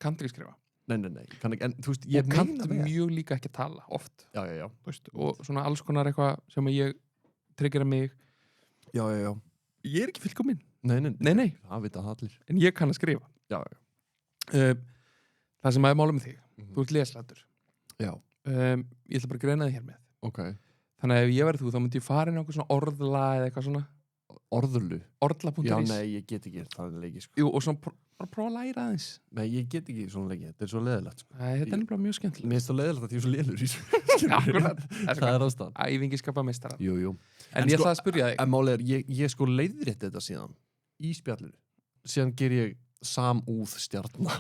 kannt ekki skrifa Nei, kann ekki, en þú veist, ég kannt mjög líka ekki að tala, oft Já Þú veist, og svona alls konar eitthvað sem ég tryggjara mig Já Ég er ekki fullkominn Nei Það vita það allir En ég kann að skrifa Já Það sem að er mála með þig Þú ert leslatur Já Ég ætla bara að greina þig hér með Ok Þannig að ef ég verði þú, þá myndi ég fara inn á eitthvað svona orðla eða eitthvað svona Orðlu? Orðla.is Já, nei, ég get ekki það leiki, sko. Jú, og svona bara prófa að læra aðeins. Nei, ég get ekki svona leiki, þetta er svo leiðilegt, sko. Nei, þetta er nefnilega mjög skemmtilegt. Mér finnst það leiðilegt að ég er svo leiðilur í þessu. Akkurat. Það er ástæðan. Æfingi skapa meistarar. Jú. En ég ætla að spyrja þig. En málið er, ég sko leiðrétti þetta síðan í spjallinu. Síðan ger ég samúð stjarna.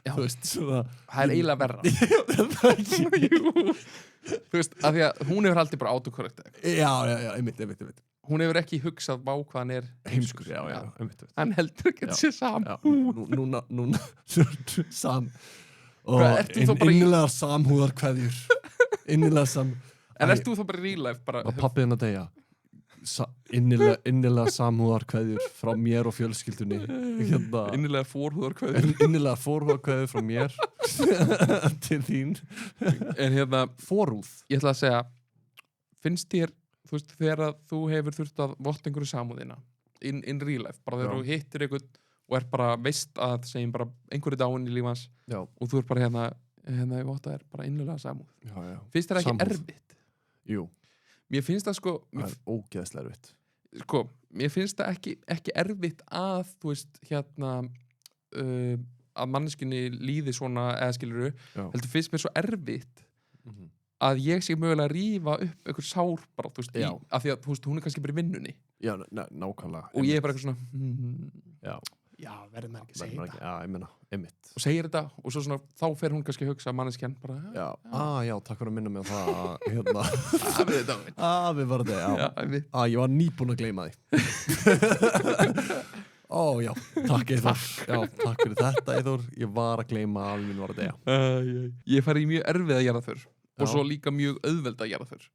Já. Þú veist, svona... Það er eiginlega verra. Jú. Þú veist, af því að hún hefur haldið bara autokorrekt. Já, einmitt. Hún hefur ekki hugsað á hvað hann er heimskur. Já, einmitt. Hann heldur ekki að sé samúð. Núna, sam... Innilegar samhúðar kveðjur. Innilegar samhúðar. En ert þú þá bara í real life? Var pappið hennar deyja? Innilega samhúðar kveðjur frá mér og fjölskyldunni. Innilega forhúðar kveðjur. Innilega forhúðar kveðjur frá mér til þín. En forúð. Ég ætla að segja, finnst þér, þú veist, þegar þú hefur þurft að votta einhverju samúðina in real life, bara þegar þú hittir einhvern og er bara veist að segjum bara einhverju dáin í lífans og þú er bara hérna ég votta þér bara innilega samúð. Finnst þér ekki erfitt? Jú. Mér finnst það sko... Það er ógeðslega erfitt. Sko, mér finnst það ekki erfitt að, þú veist, að manneskinni líði svona, eða skilurðu, heldur finnst mér svo erfitt að ég sé mögulega að rífa upp einhver sár bara, þú veist, af því að, þú veist, hún er kannski bara í vinnunni. Já, nákvæmlega. Og ég er bara eitthvað svona, já, verður maður ekki að segja þetta. Já, ég meina, einmitt. Og segir þetta, og svo svona, þá fer hún kannski að hugsa að manneskjan bara, já, takk fyrir að minna mig á það, við var þetta, já. Ég var nýbúin að gleyma því. Já, takk Eyþór. Já, takk fyrir þetta, Eyþór. Ég var að gleyma að minn var þetta, Ég fari í mjög erfiða jarðarför og svo líka mjög auðvelda jarðarför.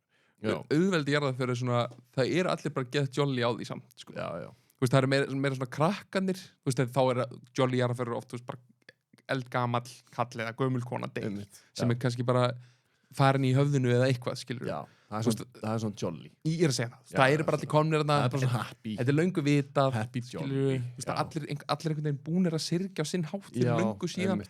Auðvelda jarðarför er svona, það eru allir bara gett jolly á því samt, sko. Já. Þú veist, það eru meira svona krakkanir, þú veist, þá er jolly jarðarför oft, þú veist, bara eldgamall kall eða gömul kona deyr, sem er kannski bara farin í höfðinu eða eitthvað, skilur. Já. Það er svona jolly. Ég er að segja það. Það eru bara allir komnir þarna. Það er bara svona happy. Þetta er löngu vitað. Happy jolly. Allir einhvern veginn búnir að syrgja á sinn hátt fyrir löngu síðan.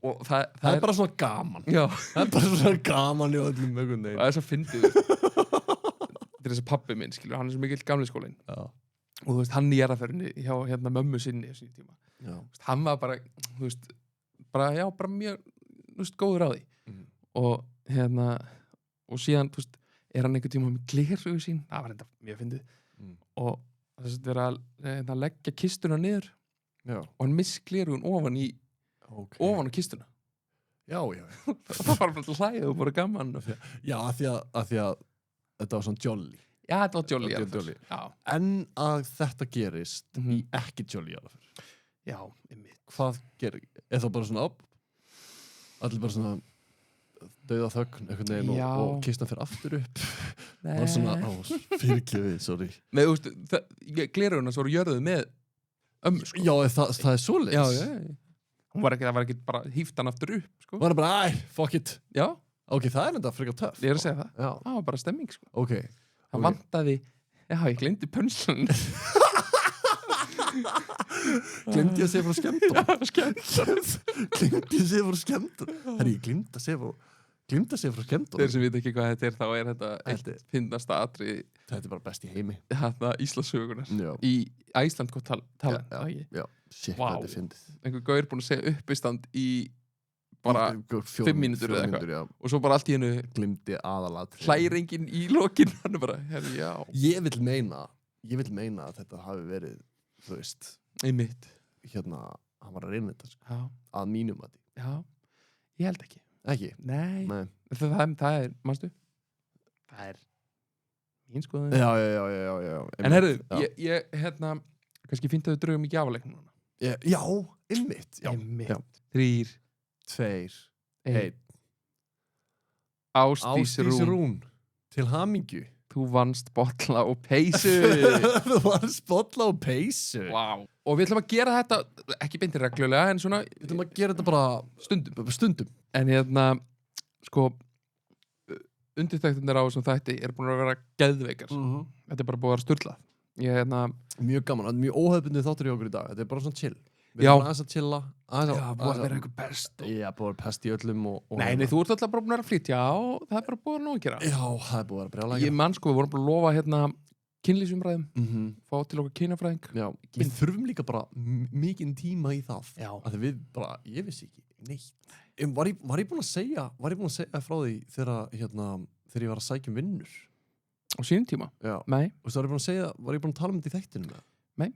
Og það er bara svona gaman. Já. Það er bara svona gaman í öllum einhvern veginn. Það er svo fyndið. Þetta er þessi pabbi minn, skilur, hann er svo mikill gamli skólinn. Og þú veist, hann í jarðarförinni hjá hérna mömmu sinni á sín tíma. Hann var bara, þú veist, bara mjög, þú veist, góður á því. Og hérna, og síðan, þú veist, er hann einhvern tíma með gleraugu sín, það var enda mjög fyndið. Og þess að vera að leggja kistuna niður. Og hann miss gleraugun ofan á kistuna. Já. Það var bara hlæðið og bara gaman. Já, af því að þetta var svona jolly. Já, þetta var jolly. En að þetta gerist í ekki jolly jarðarför. Já, einmitt. Hvað gerir? Er það bara svona allir bara svona dauða þögn einhvern veginn og kistan fyrir aftur upp? Nei. Og svona, fyrirgefið, sorry. Nei, þú veist, gleraugun svo voru jörðuð með ömmu, sko. Já, það er svoleiðis. Já. Það var ekki bara híft hann aftur upp, sko. Það var bara, fuck it. Já. Ok, það er enda frekar töff. Ég er að segja það. Já. Það var bara stemming, sko. Ok. Það vantaði, ég glemdi pönslun. Glemdi ég að segja frá skemmtum? Já, skemmtum. Glemdi ég að segja frá skemmtum? Herri, ég glemdi að segja frá skemmtum. Þeir sem veit ekki hvað þetta er, þá er þetta eitt fyndnasta atriði. Þetta er bara best í heimi. Þetta Íslandssögunar. Í Æsland gott tala. Já, shit, þetta er fyndið. Einhver gaur búinn að segja uppistand í bara 5 mínútur eða eitthvað. Og svo bara allt í hennu glimti aðalat. Hlæringin í lokin. Hann er bara, herri, já. Ég vil meina að þetta hafi verið, þú veist. Einmitt. Hérna, hann var að reyna þetta, sko. Já. Að mínum að því. Já. Ég held ekki. Ekki? Nei. Það er, manstu? Það er mín skoðun. Já. En herru, ég hérna, kannski finn þau draugum í gjafaleiknum núna. Já, einmitt. Einmitt. 3, 2, 1. Ásdís Rún. Til hamingju. Þú vannst bolla og peysu. Þú vannst bolla og peysu. Vá. Og við ætlum að gera þetta, ekki beinti reglulega, en svona... Við ætlum að gera þetta bara stundum. En hérna, sko, undirtæktunir á þessum þætti er búin að vera geðveikar. Þetta er bara búið að vera sturlað. Mjög gaman, mjög óhefbundið þáttur í okkur í dag. Þetta er bara svona chill. Við Já. erum aðeins að chilla. Já, búið að vera einhver pest. Já, búið að vera pest í öllum og Nei, þú ert alltaf bara búin að flytja og það er bara búið að nóg að gera. Já, það er búið að vera brjálæg. Ég man sko, við vorum bara að lofa hérna kynlífsumræðum, fá til okkur kynafræðing. Já, við þurfum líka bara mikinn tíma í það. Já. Að við bara, ég vissi ekki neitt. Var ég búin að segja frá því þegar ég var að sækja vinnur? Á sínum tíma? Já. Nei. Og svo var ég búin að tala um þetta í þættinu með? Nei.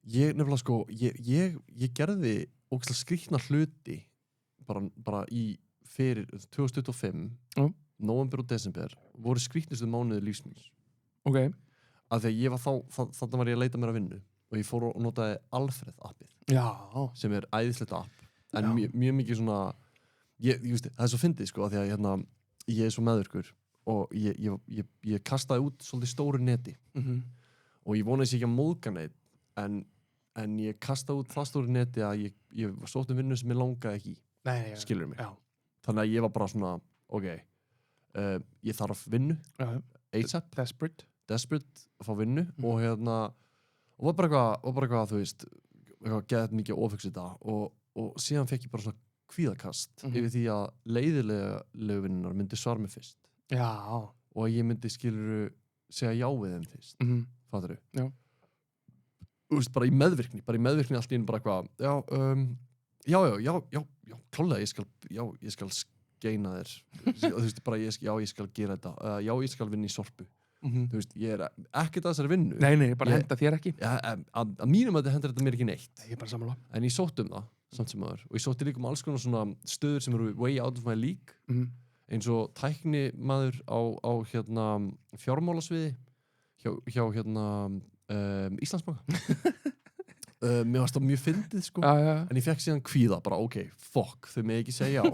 Ég nefnilega sko, ég gerði ógeðslega skrýtna hluti bara fyrir 2025, nóvember og desember, voru skrýtnustu mánuði lífsmýs. Ok. Af því að þarna var ég að leita mér að vinnu og ég fór og notaði Alfred appið. Já. Sem er æðislegt app. En mjög mikið svona, ég veist, það er svo fyndið sko, af því að ég er svo meðvirkur og ég kastaði út svolítið stóru neti. Og ég vonaði sér ekki að móðga neitt. En ég kasta út það stóri neti að ég sótti vinnu sem ég langaði ekki í. Nei, skilur mig. Já. Þannig að ég var bara svona, ok, ég þarf vinnu, ASAP, desperate að fá vinnu og var bara eitthvað, þú veist, eitthvað geðað mikið að ofhugsa þetta og síðan fekk ég bara svona kvíðakast yfir því að leiðilegu vinnunar myndi svara mig fyrst. Já. Og ég myndi, skilur, segja já við þeim fyrst. Fattar þú? Já. Þú veist, bara í meðvirkni allt í einu bara eitthvað, já, klálega, ég skal skeina þér, þú veist, bara ég skal gera þetta, já, ég skal vinna í Sorpu, þú veist, ég er ekkert að þessari vinnu. Nei, bara henda þér ekki. Já, að mínum að þetta hendur þetta mér ekki neitt. Ég er bara sammála. En ég sótti það, samt sem aður, og ég sótti líka alls konar svona stöður sem eru way out of my league, eins og tæknimaður á fjármálasviði, hjá Íslandsbanka. Mér varst það mjög fyndið sko. En ég fekk síðan kvíða bara, ok, fuck, þau með ekki segja já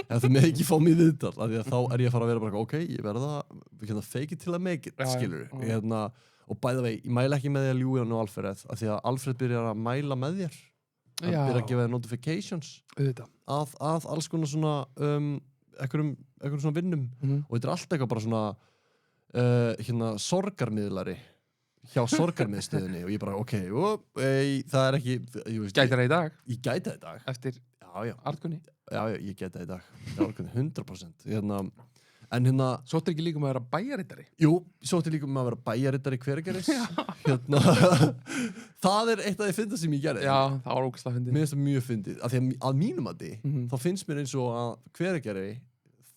eða þau með ekki fá mig viðtal af því að þá er ég að fara að vera bara, ok, ég verða fake it till I make it, skilur og by the way, ég mæla ekki með því að ljúga nú Alfred, af því að Alfred byrjar að mæla með þér, hann byrjar að gefa þér notifications að alls konar svona einhverjum svona vinnum og þetta allt eitthvað bara svona sorgarmiðlari hjá sorgarmiðstöðinni og ég bara, það ekki Gæti það í dag? Ég gæti það í dag Eftir Arngunni? Já, ég gæti það í dag 100% en Sóttir ekki líka að vera bæjarittari? Jú, sóttir líka að vera bæjarittari Hveragerðis það eitt af því fyndið sem ég gerði Já, það var ógeðslega fyndið Mér finnst það mjög fyndið af því að mínum að þá finnst mér eins og að Hveragerði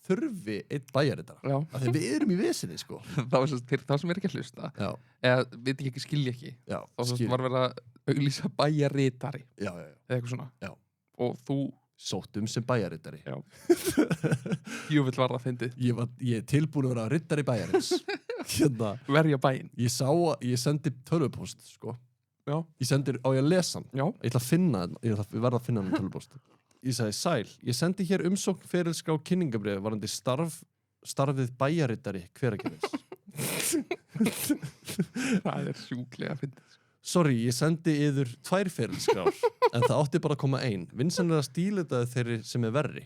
þurfi einn bæjarittara af því við erum í vesinni sko Það sem ekki að hlusta eða veit ekki, skilja ekki þá var verið að auglýsa bæjarittari eða eitthvað svona og þú sóttum sem bæjarittari Jöfull var það fyndið Ég tilbúin að vera rittari bæjarins Verja bæinn Ég sendi tölvupóst sko Ég sendir á ég að lesa hann Já. Ég ætla að finna hann Ég verða að finna hann tölvupóst Ég sagði sæl, ég sendi hér umsókn ferilskrá kynningabrif varandi starfið bæjarittari Hveragerðis Það sjúklega fyndið Sorry, ég sendi yður 2 ferilskrár en það átti bara að koma 1 vinsamlega stílitaði þeirri sem verri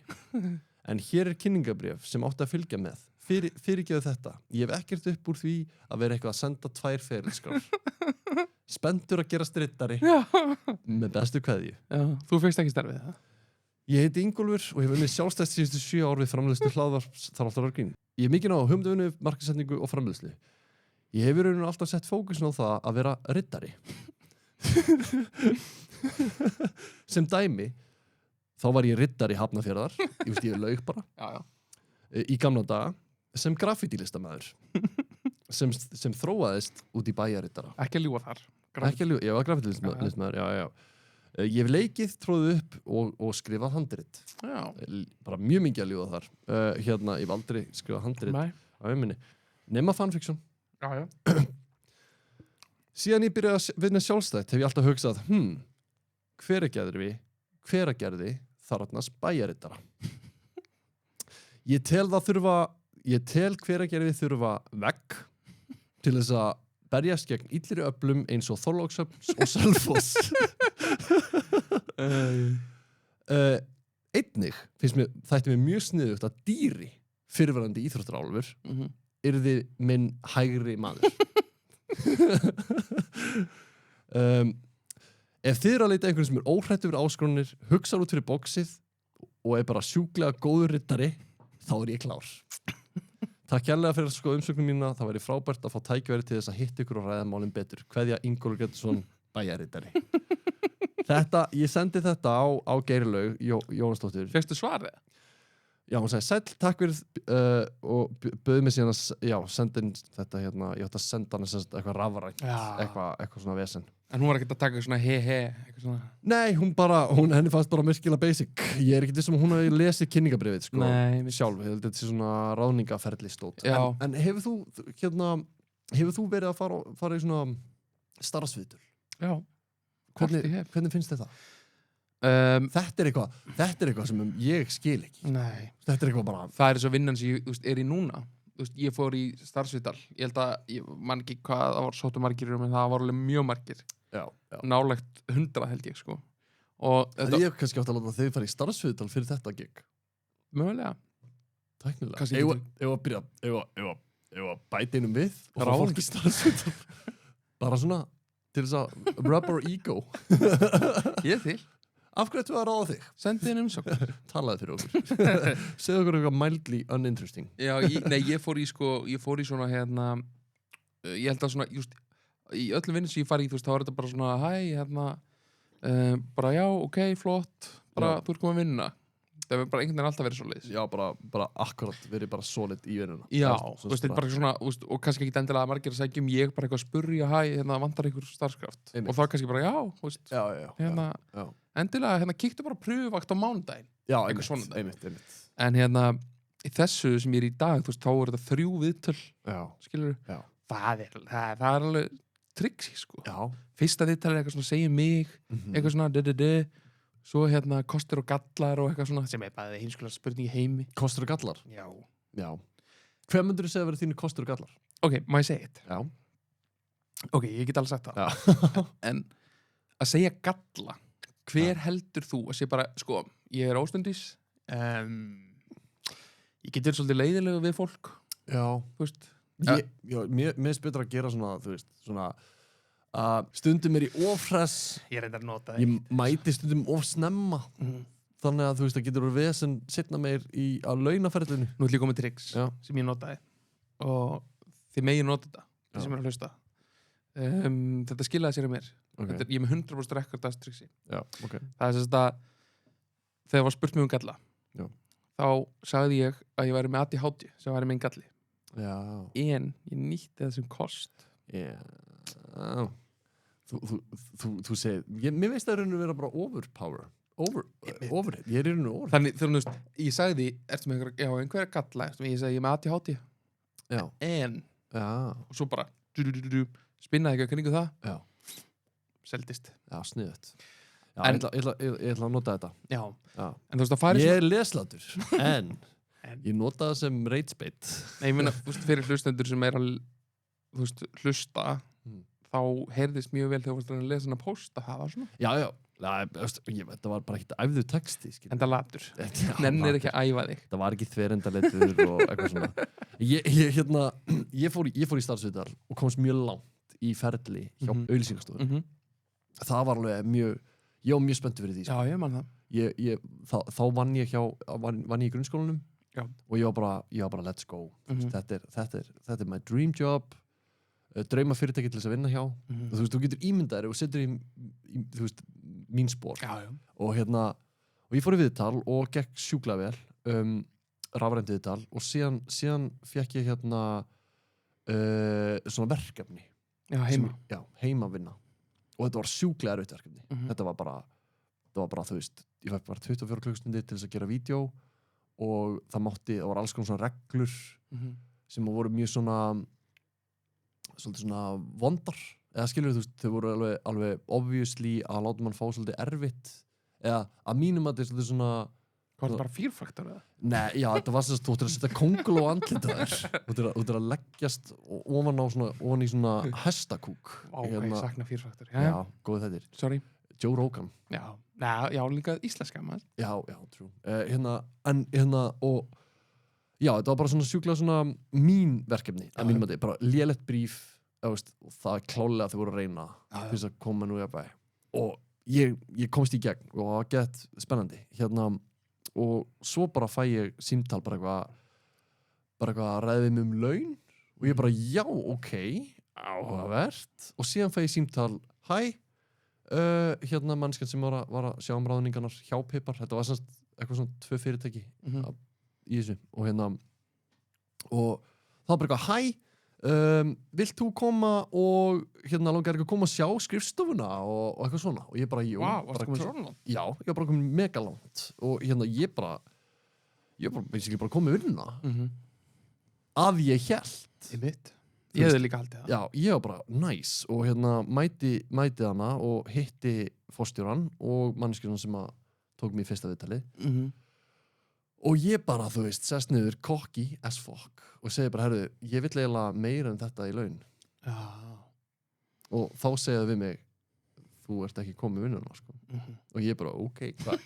en hér kynningabrif sem átti að fylgja með fyrirgeðu þetta, ég hef ekkert upp úr því að vera eitthvað að senda 2 ferilskrár spenntur að gerast rittari með bestu kveðju Þú fegst ekki starfið það? Ég heiti Ingólfur og hef unnið sjálfstætt síðustu 7 ár við framleiðslu hlaðvarps þar alltaf grín. Ég er mikinn á hugmyndavinnu, markaðssetningu og framleiðslu. Ég hef í rauninu alltaf sett fókusin á það að vera riddari. Sem dæmi, þá var ég riddari Hafnarfjarðar, ég laug bara, í gamla daga, sem graffítilistamaður, sem þróaðist út í bæjariddara. Ekki að ljúga þar. Ég var graffítilistamaður, já. Ég hef leikið, tróðið upp og skrifað handrit. Bara mjög mikið að ljúga þar. Ég hef aldrei skrifað handrit á heiminni. Nema fanfiction. Síðan ég byrjaði að vinna sjálfstætt hef ég alltaf hugsað, Hveragerði þarfnast bæjarittara. Ég tel Hveragerði þurfa vegg til þess að berjast gegn illri öflum eins og Þorlákshöfn og Selfoss. Einnig þætti mér mjög sniðugt að Dýri, fyrrverandi íþróttarálfur, yrði minn hægri maður. Ef þið að leita einhvern sem óhrætt yfir áskorunir, hugsar út fyrir bóksið og bara sjúklega góður riddari, þá ég klár. Takk kærlega fyrir umsögnum mína, það væri frábært að fá tækifæri til þess að hitta ykkur og ræða málin betur. Kveðja Ingólfur Grettisson, bæjarittari. Ég sendi þetta á Geirlaug Jóhannsdóttir. Fékkstu svarið? Já, hún sagði sæll, takk fyrir og bauð mér síðan að senda inn þetta ég átti að senda hann eitthvað rafrænt, eitthvað svona vesen. En hún var ekkert að taka svona eitthvað svona? Nei, henni fannst bara merkilega basic. Ég er ekkert sem hún hafi lesið kynningabrifið, sko. Nei. Sjálf, þetta sé svona ráðningaferli stótt. En hefur þú verið að fara í svona starfsviðtöl? Já. Hvernig finnst þið það? Þetta er eitthvað sem ég skil ekki. Nei. Þetta er eitthvað bara... Það er svo vinnan sem ég er í núna. Ég fór í starfsviðtal. Ég held að, ég man ekki hvað það var sóttu margir, en það var alveg mjög margir. Já. Nálægt 100 held ég, sko. Það ég kannski átt að láta þau fara í starfsviðtal fyrir þetta gig. Mögulega. Tæknilega. Ef að bæta einum við og fá fólk í starfsviðtal. Bara svona, til þess að rub our ego. Ég til. Af hverju ættum við að ráða þig? Sendið inn umsókn. Talaði fyrir okkur. Segðu okkur eitthvað mildly uninteresting. Já, ég fór í svona ég held að svona, just, í öllum vinnum sem ég fari í, þá er þetta bara svona, bara já, ok, flott, bara þú ert komið að vinna. Það hefur bara einhvern veginn alltaf verið svo leiðis. Já, bara akkurat verið bara solid í vinnuna. Já, þetta er bara svona, og kannski ekki endilega margir að segja ég bara eitthvað að spurja, vantar ykkur starfskraft. Og þá kannski bara, endilega, kíktu bara pröfuvakt á mánudaginn. Já, einmitt. En í þessu sem ég er í dag, þá er þetta 3 viðtöl, skilur þú? Það er alveg triksi, sko. Já. Fyrsta viðtal er eitthvað svona, segja mig, eitthvað svona, svo kostur og gallar og eitthvað svona, sem er bara hinskjulega spurning í heimi. Kostur og gallar? Já. Hvað myndir þú segja að vera þínu kostur og gallar? Ok, má ég segja eitt? Já. Ok, ég get alveg sagt það. En að segja galla, hver heldur þú að sé bara, sko, ég er óstundis, ég getur svolítið leiðilegu við fólk, Já. þú veist. Mér finnst betra að gera svona, þú veist, svona stundum er ég ofhress, Ég reyndar að nota ég mæti stundum of snemma, þannig að þú veist, það getur verið vesen seinna meir á launaferðinu. Nú ætlum ég komið tricks Já. sem ég notaði og þið megin nota þetta, þið sem er að hlusta. Þetta skilaði sér að mér. Okay. Ég er með 100% rekord að tricksi. Já, ok. Það er þess að þegar var spurt mig um galla, Já. þá sagði ég að ég væri með ADHD sem væri minn galli. Já. En ég nýtti það sem kost. Já. Þú segir, mér veist það rauninu vera bara overhead, ég er rauninu overhead. Þannig, þú veist, ég sagði því, ertu með einhverja galla, ég sagði ég er með ADHD. Já. En, og svo bara, spinnaði ekki að kringu það. Já. Seldist. Já, sniðut. Já, ég ætla að nota þetta. Já. Já. En þú veist, það farið ég er leslatur, en ég nota það sem reitspeitt. Nei, ég meina, þú veist, fyrir hlustendur sem er að, þú veist, hlusta, þá heyrðist mjög vel þegar þú varst að lesa hana posta, það var svona. Já. Þetta var bara ekkert æfður texti, skil. En það latur. Nennir ekki að æfa þig. Það var ekki þverendaletur og eitthvað svona. Ég fór í starfsviðtal og komst mjög langt í ferli hjá auglýsingastofu. Það var alveg ég var mjög spenntur fyrir því. Já, ég man það. Þá vann ég í grunnskólanum. Já. Og ég var bara let's go. Þetta er my dream job. Drauma fyrirtæki til þess að vinna hjá. Þú veist, þú getur ímyndaðir og setur í þú veist, mín spor. Já. Og ég fór í viðtal og gekk sjúklega vel, rafrænt viðtal, og síðan fékk ég svona verkefni. Já, heima. Heimavinna. Og þetta var sjúklega erfitt verkefni. Þetta var bara, þú veist, ég fekk bara 24 klukkustundir til þess að gera vídeo, og það var alls konar svona reglur sem voru mjög svolítið svona vondar, eða skilur þú veist, þau voru alveg obviously að láta mann fá svolítið erfitt, eða að mínum að þetta er svolítið svona. Var þetta bara fýrfaktor eða? Nei, já, þetta var svona, þú ættir að setja kóngul á andlitið þér, þú ættir að leggjast ofan í svona hestakúk. Vá, ég sakna fýrfaktor. Já, góð þetta er. Sorry. Joe Rogan. Já, líka íslenska maður. Já, true. Og já, þetta var bara svona sjúklega svona mín verkefni, að mínum að þetta, bara lélegt bríf, og það er klálega að þau voru að reyna til þess að koma nú í jafnvægi. Og ég komst í gegn og það var gett spennandi. Og svo bara fæ ég símtal bara eitthvað að ræði mig laun, og ég bara, já, ok, áhugavert. Og síðan fæ ég símtal, hæ, mannskjarn sem var að sjá ráðningarnar hjá Pipar. Þetta var eitthvað svona 2 fyrirtæki í þessu, og það var bara eitthvað, hæ, vilt þú koma og langar ekki að koma að sjá skrifstofuna og eitthvað svona, og ég bara, jú. Varstu komið svona langt? Já, ég var bara komið mega langt, og ég basically bara komið vinna að ég hélt. Ég hefði líka haldið það. Já, ég var bara nice, og mæti hana og hitti forstjóran og manneskjörn sem tók mig í fyrsta viðtali. Og ég bara, þú veist, sest niður cocky as fuck og segi bara, herru, ég vill eiginlega meira en þetta í laun. Já. Og þá segja við mig, þú ert ekki komið vinnuna, sko. Og ég bara, ok, hvað?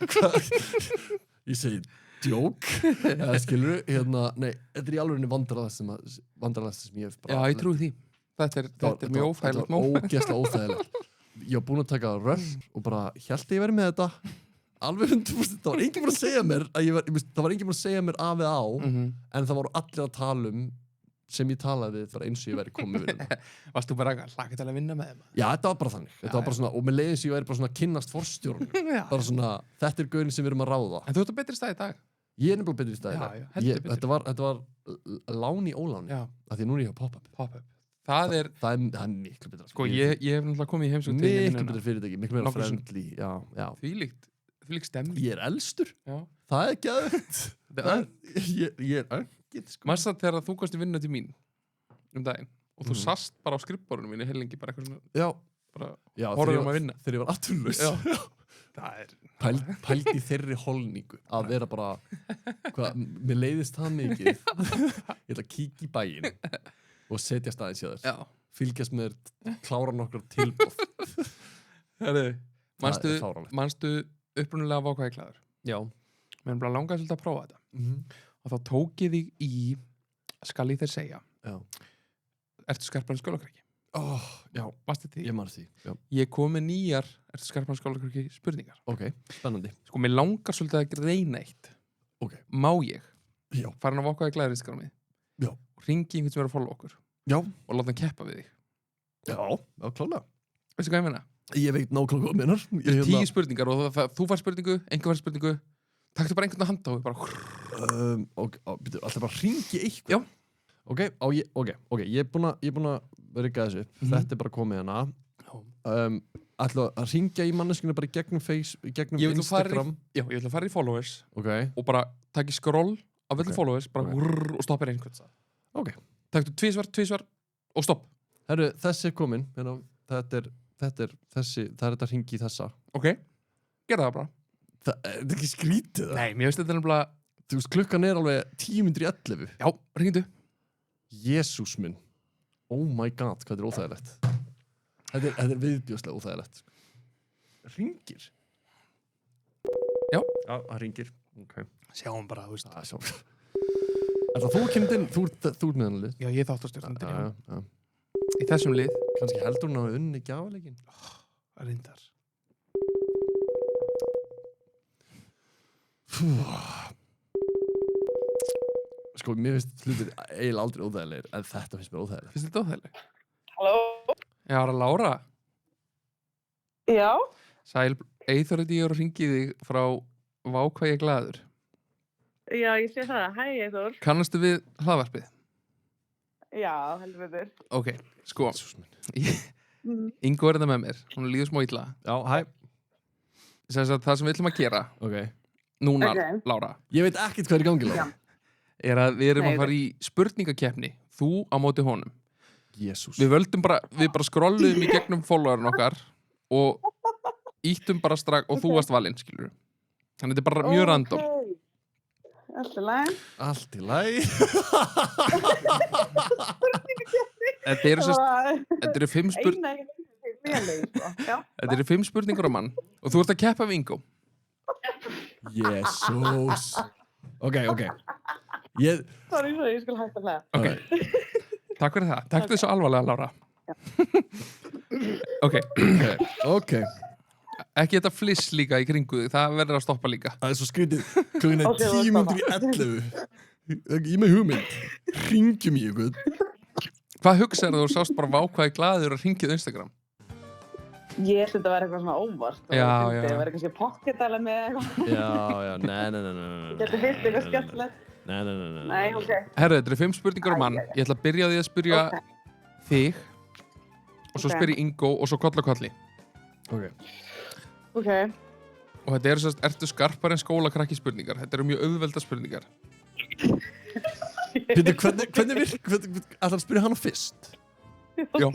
Ég segi, djók, skilur, nei, þetta er í alveg vandrarlegast sem ég hef bara. Já, ég trúi því. Þetta er mjög óþægilegt. Þetta var ógeðslega óþægilegt. Ég var búin að taka röll og bara, held ég verið með þetta. Alveg 100%, það var enginn búin að segja mér það var enginn búin að segja mér af eða á, en það voru allir að tala sem ég talaði við, það var eins og ég væri komið vinnuna. Varst þú bara hlakka til að vinna með þeim? Já, þetta var bara þannig. Þetta var bara svona, og með leiðin sem ég væri bara svona kynnast forstjórnum. Bara svona, þetta er gaurin sem við erum að ráða. En þú ert á betri stað í dag? Ég er nefnilega betri stað í dag. Þetta var lán í óláni, af því nú er ég á pop-up. Það er miklu betra. Sko, ég hef náttúrulega komið í heimsókn til miklu betra fyrirtæki, miklu meira friendly. Því líkt stemning. Ég er elstur. Já. Það er geðvægt. Ég er öngið, sko. Manst það þegar þú komst í vinnu til mín daginn og þú sast bara á skrifborðinu mínu heilengi bara eitthvað svona. Já. Bara horfðum að vinna. Þegar ég var atvinnulaus. Já. Það er pælt í þeirri holningu að vera bara mér leiðist það mikið. Ég ætla að kíkja í bæinn og setja staðins hjá þér. Já. Fylgjast með þér, klára nokkur tilboð. Manstu upprunalega Vákvæði klæður? Já. Mér er bara langað svolítið að prófa þetta. og þá tók ég þig í skal ég þér segja Já. Ertu skarpar en skólakrakki? Já, Varstu því? ég maður því. Já. Ég kom með nýjar Ertu skarpar en skólakrakki spurningar. Ok, spennandi. Sko, mér langar svolítið að reyna eitt. Ok. Má ég Já. fara hann að vokaði glæður Instagramið? Já. Og ringi einhvern sem er að followa okkur. Já. Og láta hann keppa við þig. Já, klálega. Veistu hvað ég meina? Ég veit nákvæmlega hvað minnar. 10 spurningar og þú fær spurningu, einhver fær spurningu. Taktu bara einhvern að handa og bara... Alltaf bara hringi eitthvað. Já. Ok, ég er búin að rigga þessu upp. Þetta er bara komið hana. Ætla að hringja í manneskinu bara í gegnum Instagram. Ég vil að fara í followers. Ok. Og bara taka í scroll á vellu followers, bara og stoppa einhvern. Ok. Taktu tvísvar og stopp. Herru, þessi er komin. Það er þetta hringi í þessa. Ok, gerða það bara. Það er ekki skrítið það? Nei, mér veist þetta nefnilega... Þú veist, klukkan er alveg 10:11. Já, ringdu. Jesús minn. Oh my god, hvað er óþægilegt. Þetta er viðbjóðslega óþægilegt. Ringir? Já. Já, það ringir. Ok. Sjáum bara, þú veist. Sjáum. Er það þú kemur inn? Þú ert með hann lið? Já, ég þátt að stjórnandi. Já. Í þessum lið. Kannski heldur hún að unni gjáleikin? Rindar. Sko, mér finnst hlutir eiginlega aldrei óþægilegir, en þetta finnst mér óþægileg. Finnst þetta óþægileg? Halló? Já, það er Lára. Já? Sæl, Eyþór ég að ringi þig frá Vá hvað ég er glaður. Já, ég sé það. Hæ, Eyþór. Kannastu við hlaðvarpið? Já, heldur betur. Ok, sko. Jesús minn. Ingo er þetta með mér. Hún líður smá illa. Já, hæ. Það sem við ætlum að gera Ok. núna, Ok. Lára, Ég veit ekkert hvað er í gangi, Lára. er að við erum Nei, að fara í spurningakeppni. Þú á móti honum. Jesús. Við bara scrolluðum í gegnum followerinn okkar og íttum bara strax og þú varst valinn, skilur. Þannig þetta er bara mjög random. Allt í lagi. Allt í lagi. Þetta eru 5 spurningar. Þetta eru 5 spurningar á mann og þú ert að keppa við Ingo. Jesús. Ok. Sorry, ég skal hægt að hlæða. Ok, takk fyrir það. Takk fyrir svo alvarlega, Lára. Ok, ekki þetta fliss líka í kringu þig, það verður að stoppa líka. Það er svo skrítið. Klukkan er Ok, 10:11. Ég með hugmynd. Hringjum í ykkur. Hvað hugsaðu þú sást bara Vá hvað ég glaður að ringið Instagram? Ég held þetta að vera eitthvað svona óvart. Já. Það verður kannski pocketæla með eitthvað. Já, nei. Getur hitt eitthvað skemmtilegt. Nei. Nei, ok. Herru, þetta eru 5 spurningar á mann. Ég ætla að byrja á því að spyrja þig og svo spyrja Ingo og svo koll á kolli. Ok. Og þetta eru svo að ertu skarpar en skólakrakki spurningar. Þetta eru mjög auðvelda spurningar. Pétur, hvernig ætlar að spyrja hana fyrst? Já.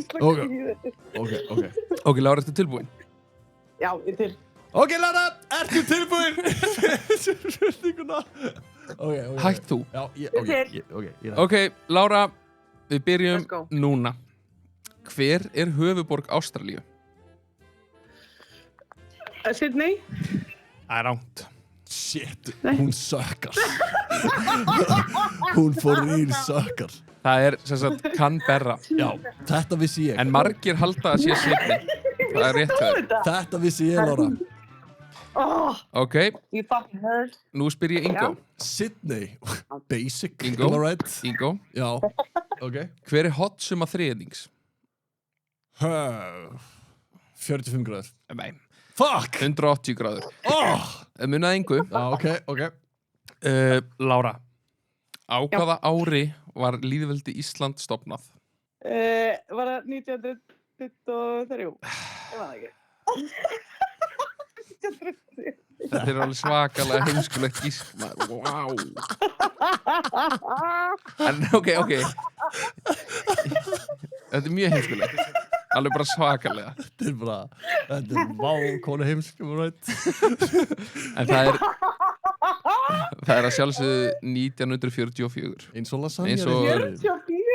Ok, Lára, ertu tilbúin? Já, ég er til. Ok, Lára, ertu tilbúin? Spurninguna. Hætt þú. Já, Ok, Lára, við byrjum Let's go. núna. Hver er höfuborg Ástralíu? Sydney? Það er rangt. Shit, hún sökkar. Hún fór ír sökkar. Það er sem sagt Canberra. Já, þetta vissi ég. En margir halda að sé Sydney. Það er rétt fyrir. Þetta vissi ég, Lára. Oh, Ok, you fucking nerd. nú spyr ég Ingo. Sydney. Basic. Ingo. All right. Ingo, Já, ok. hver er hotsuma þriðnings? 45 gráður. Nei, Fuck! 180 gráður. Munaði Ingu. Já, ok. Lára, á hvaða ári var lýðveldi Ísland stofnað? Var það 1923? Ég man það ekki. Þetta er alveg svakalega heimskulegt gísk, maður. Vá. En ok. Þetta er mjög heimskulegt. Alveg bara svakalega. Þetta er konu heimskum, right? En það er að sjálfsögðu 1944. Eins og lasagna. Eins og- 44?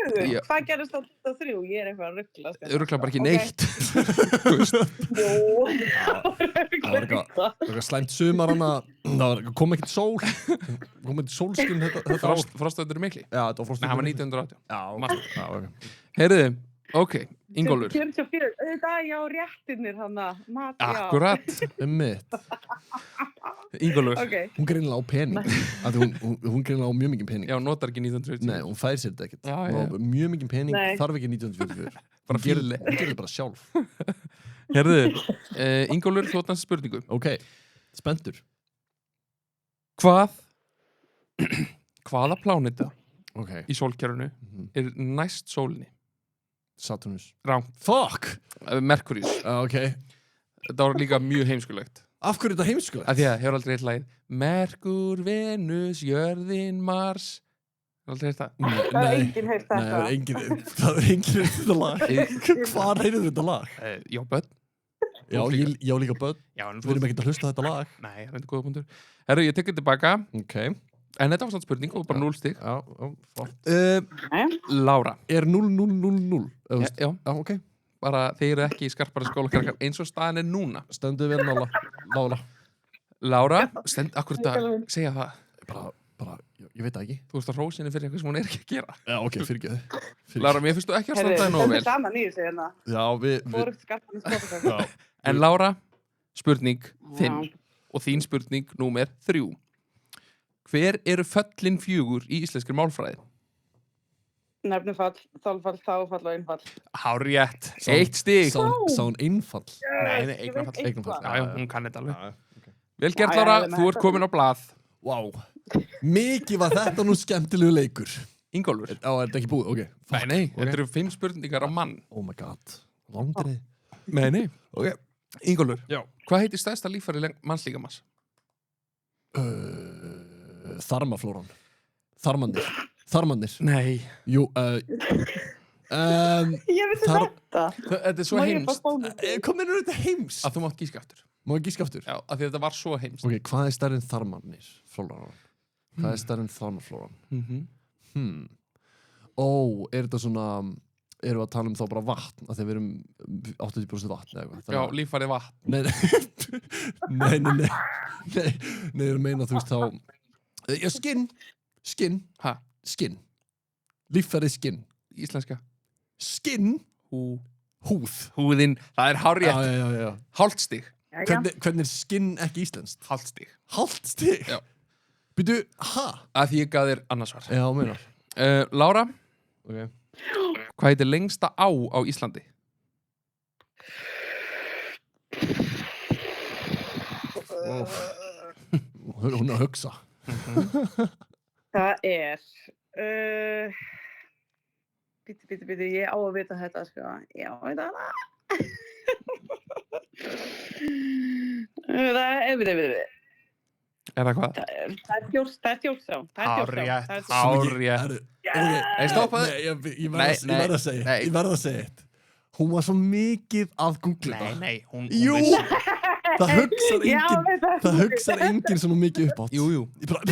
24? Já. Hvað gerist á 23? Ég eitthvað að ruggla. Örugglega bara ekki neitt. Þú veist. Jú. Það var eitthvað slæmt sumar hana, kom ekkert sól, kom ekkert sólskinn þetta ár. Frostveður mikli? Já, þetta var frostveður. Nei, hann var 1980. Já, ok. Heyrðu, ok, Ingólfur. 44, auðvitað, já, réttinir hana, mat, já. Akkurat, Mitt. Ingólfur. Ok. Hún greinilega á pening. Hún greinilega á mjög mikið pening. Já, notar ekki 1940. Nei, hún fær sér þetta ekkert. Já, Hún á mjög mikið pening, Nei. þarf ekki 1944. Bara fíli. Hún gerir bara sjálf. Heyrðu, Ingólfur, þú átt hans spurningu. Ok, spenntur. Hvaða pláneta Ok. í sólkerfinu er næst sólinni? Saturnus. Rangt. Fuck! Merkúríus. Ok. Þetta var líka mjög heimskulegt. Af hverju er þetta heimskulegt? Af því að hefur aldrei eitt lagið Merkur, Venus, Jörðin, Mars. Hefur aldrei eitt það? Það er enginn heyrt Nei, þetta. það er enginn heyrt þetta lag. Hvar heyrðu þetta lag? Já, börn. Já, ég á líka börn. Já, en Við erum ekkert að hlusta á þetta lag. Nei, það er eitthvað góða punktur. Herru, ég tekið tilbaka. Ok. En þetta var svona spurning og bara 0 stig. Já, flott. Lára. Er 0-0-0-0? Já, Já, ok. bara þeir eru ekki í skarpari skólakrakkar eins og staðan er núna. Stendu vel Lála. Lára, akkur þetta segja það. Bara, ég veit það ekki. Þú veist að hrósinni fyrir eitthvað sem hún er ekki að gera. Já, ok, fyrirgeðu. Lára, mér finnst þú ekki að standa það nógu vel. Þetta er saman í þessu hérna. Já, við... Hvorugt skarpan skóla. En Lára, spurning 5 Já. og þín spurning númer 3. Hver eru föllin 4 í íslenskri málfræði? Nefnifall, þolfall, þáfall og einfall. Hárrétt, 1 stig. Sá hún einfall. Nei, eignafall. Eignafall. Já, hún kann þetta alveg. Já, ok. Vel gert, Já, Lára, já, þú ert komin á blað. Vá. Mikið var þetta nú skemmtilegu leikur. Ingólfur. Já, er þetta ekki búið? Ok. Nei, þetta eru 5 spurningar á mann. Oh my god. Langdrið. Nei. Ok. Ingólfur, Já. hvað heitir stærsta líffæri mannslíkamans? Þarmaflóran. Þarmannir. Nei. Jú, Ég vissi Þar- þetta. Þetta er svo Má ég fá heimst bónus? Hvað mennur þetta heims? að þú mátt gíska aftur. Má ég gíska aftur? Já, af því að þetta var svo heimst. Ok, hvað er stærri en þarmannir? Flóran. Hvað er stærri en þarmaflóran? Ó, er þetta svona... Erum við að tala um þá bara vatn? Af því að við erum 80% vatn eða eitthvað. Já, líffæri vatn. Nei, ég er að meina þú veist þá... Já, skinn. Ha? Skinn. Líffærið skinn. Íslenska. Skinn. Húð. Húðin, það er hárrétt. Já. Hálft stig. Hvernig er skinn ekki íslenskt? Hálft stig. Hálft stig? Já. Býtu, Að því ég gaf þér annarsvar. Já, meina. Lára, Ok. hvað heitir lengsta á Íslandi? Hún er að hugsa. Það er... Bíti, ég á að vita þetta, sko. Ég á að vita þetta. Það er, Er það hvað? það er Þjórsá. Hárrétt. Ok, Nei, stoppaðu. Ég Nei, verð að segja. nei. Ég verð að segja eitt. Hún var svo mikið að googla þetta. Nei, hún Jú, það hugsar enginn svona mikið upp átt. Jú. Ég bara,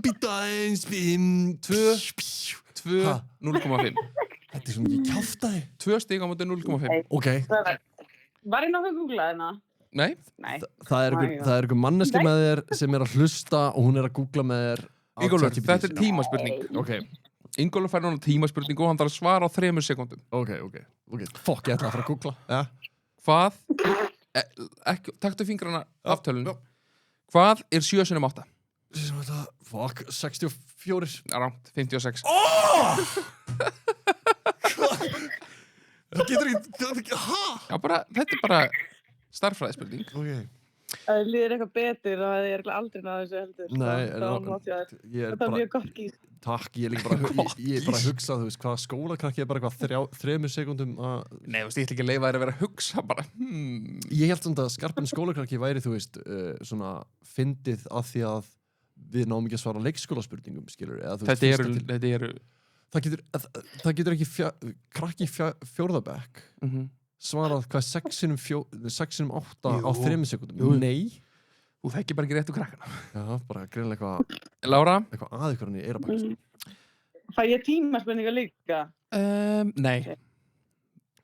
býta eins, 2, Ha? 0,5. Þetta er svo mikið kjáftæði. 2 stig á móti 0,5. Ok, Var ég nokkuð að googla þarna? Nei, Nei. það er einhver manneski með þér sem er að hlusta og hún er að googla með þér. á Ingólfur, ChatGPT. þetta er tímaspurning. Ok, Ingólfur fær núna tímaspurningu og hann þarf að svara á 3 sekúndum. ok. Fokk, ég ætla að fara að googla. Ja. Hvað, taktu fingrana af tölunum. Hvað er 7 sinnum 8? Fokk, 64. Rámt, 56. Það getur ekki, Já, þetta er bara starffræðispurning. Ok. Það líður eitthvað betur og það er aldrei náðu þessu heldur. Nei, Þetta er bara, mjög gott gís. takk, ég er líka bara, ég er bara að hugsa, þú veist, hvaða skólakrakki er bara eitthvað 3 sekúndum að... Nei, þú veist, ég ætla ekki að leyfa þér að vera að hugsa bara, Ég held samt að skarpinn skólakrakki væri, þú veist, svona fyndið að því að við náum ekki að svara leikskólaspurningum, skilur, eða þú veist, Þetta eru það getur ekki krakki fjórðabekk svarað hvað 6 sinnum 8 á 3 sekúndum. Jú. Nei. Þú þekkir bara ekki rétt úr krakkana. Já, bara greinlega Lára, eitthvað að ykkur hann í eyrabæk. Fæ ég tímaspurningar líka? Nei,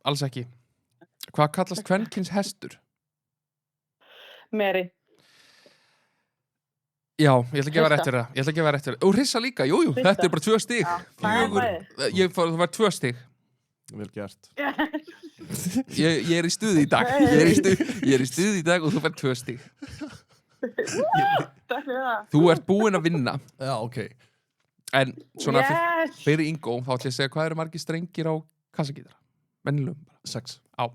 alls ekki. Hvað kallast kvenkyns hestur? Mary. Já, ég ætla að gefa Hrissa. rétt fyrir það. Ég ætla að gefa rétt fyrir það. Og hrissa líka, jú, Hrissa. þetta er bara 2 stig. Já, það er bæði. Það var 2 stig. Vel gert. Ég er í stuði í dag. Ég er í stuði í dag og þú fær 2 stig. Takk fyrir það. Þú ert búinn að vinna. Já, ok. En svona Yes! fyrir Ingo, þá ætla ég að segja hvað eru margir strengir á kassagítara? Venjulegum bara. 6. Á.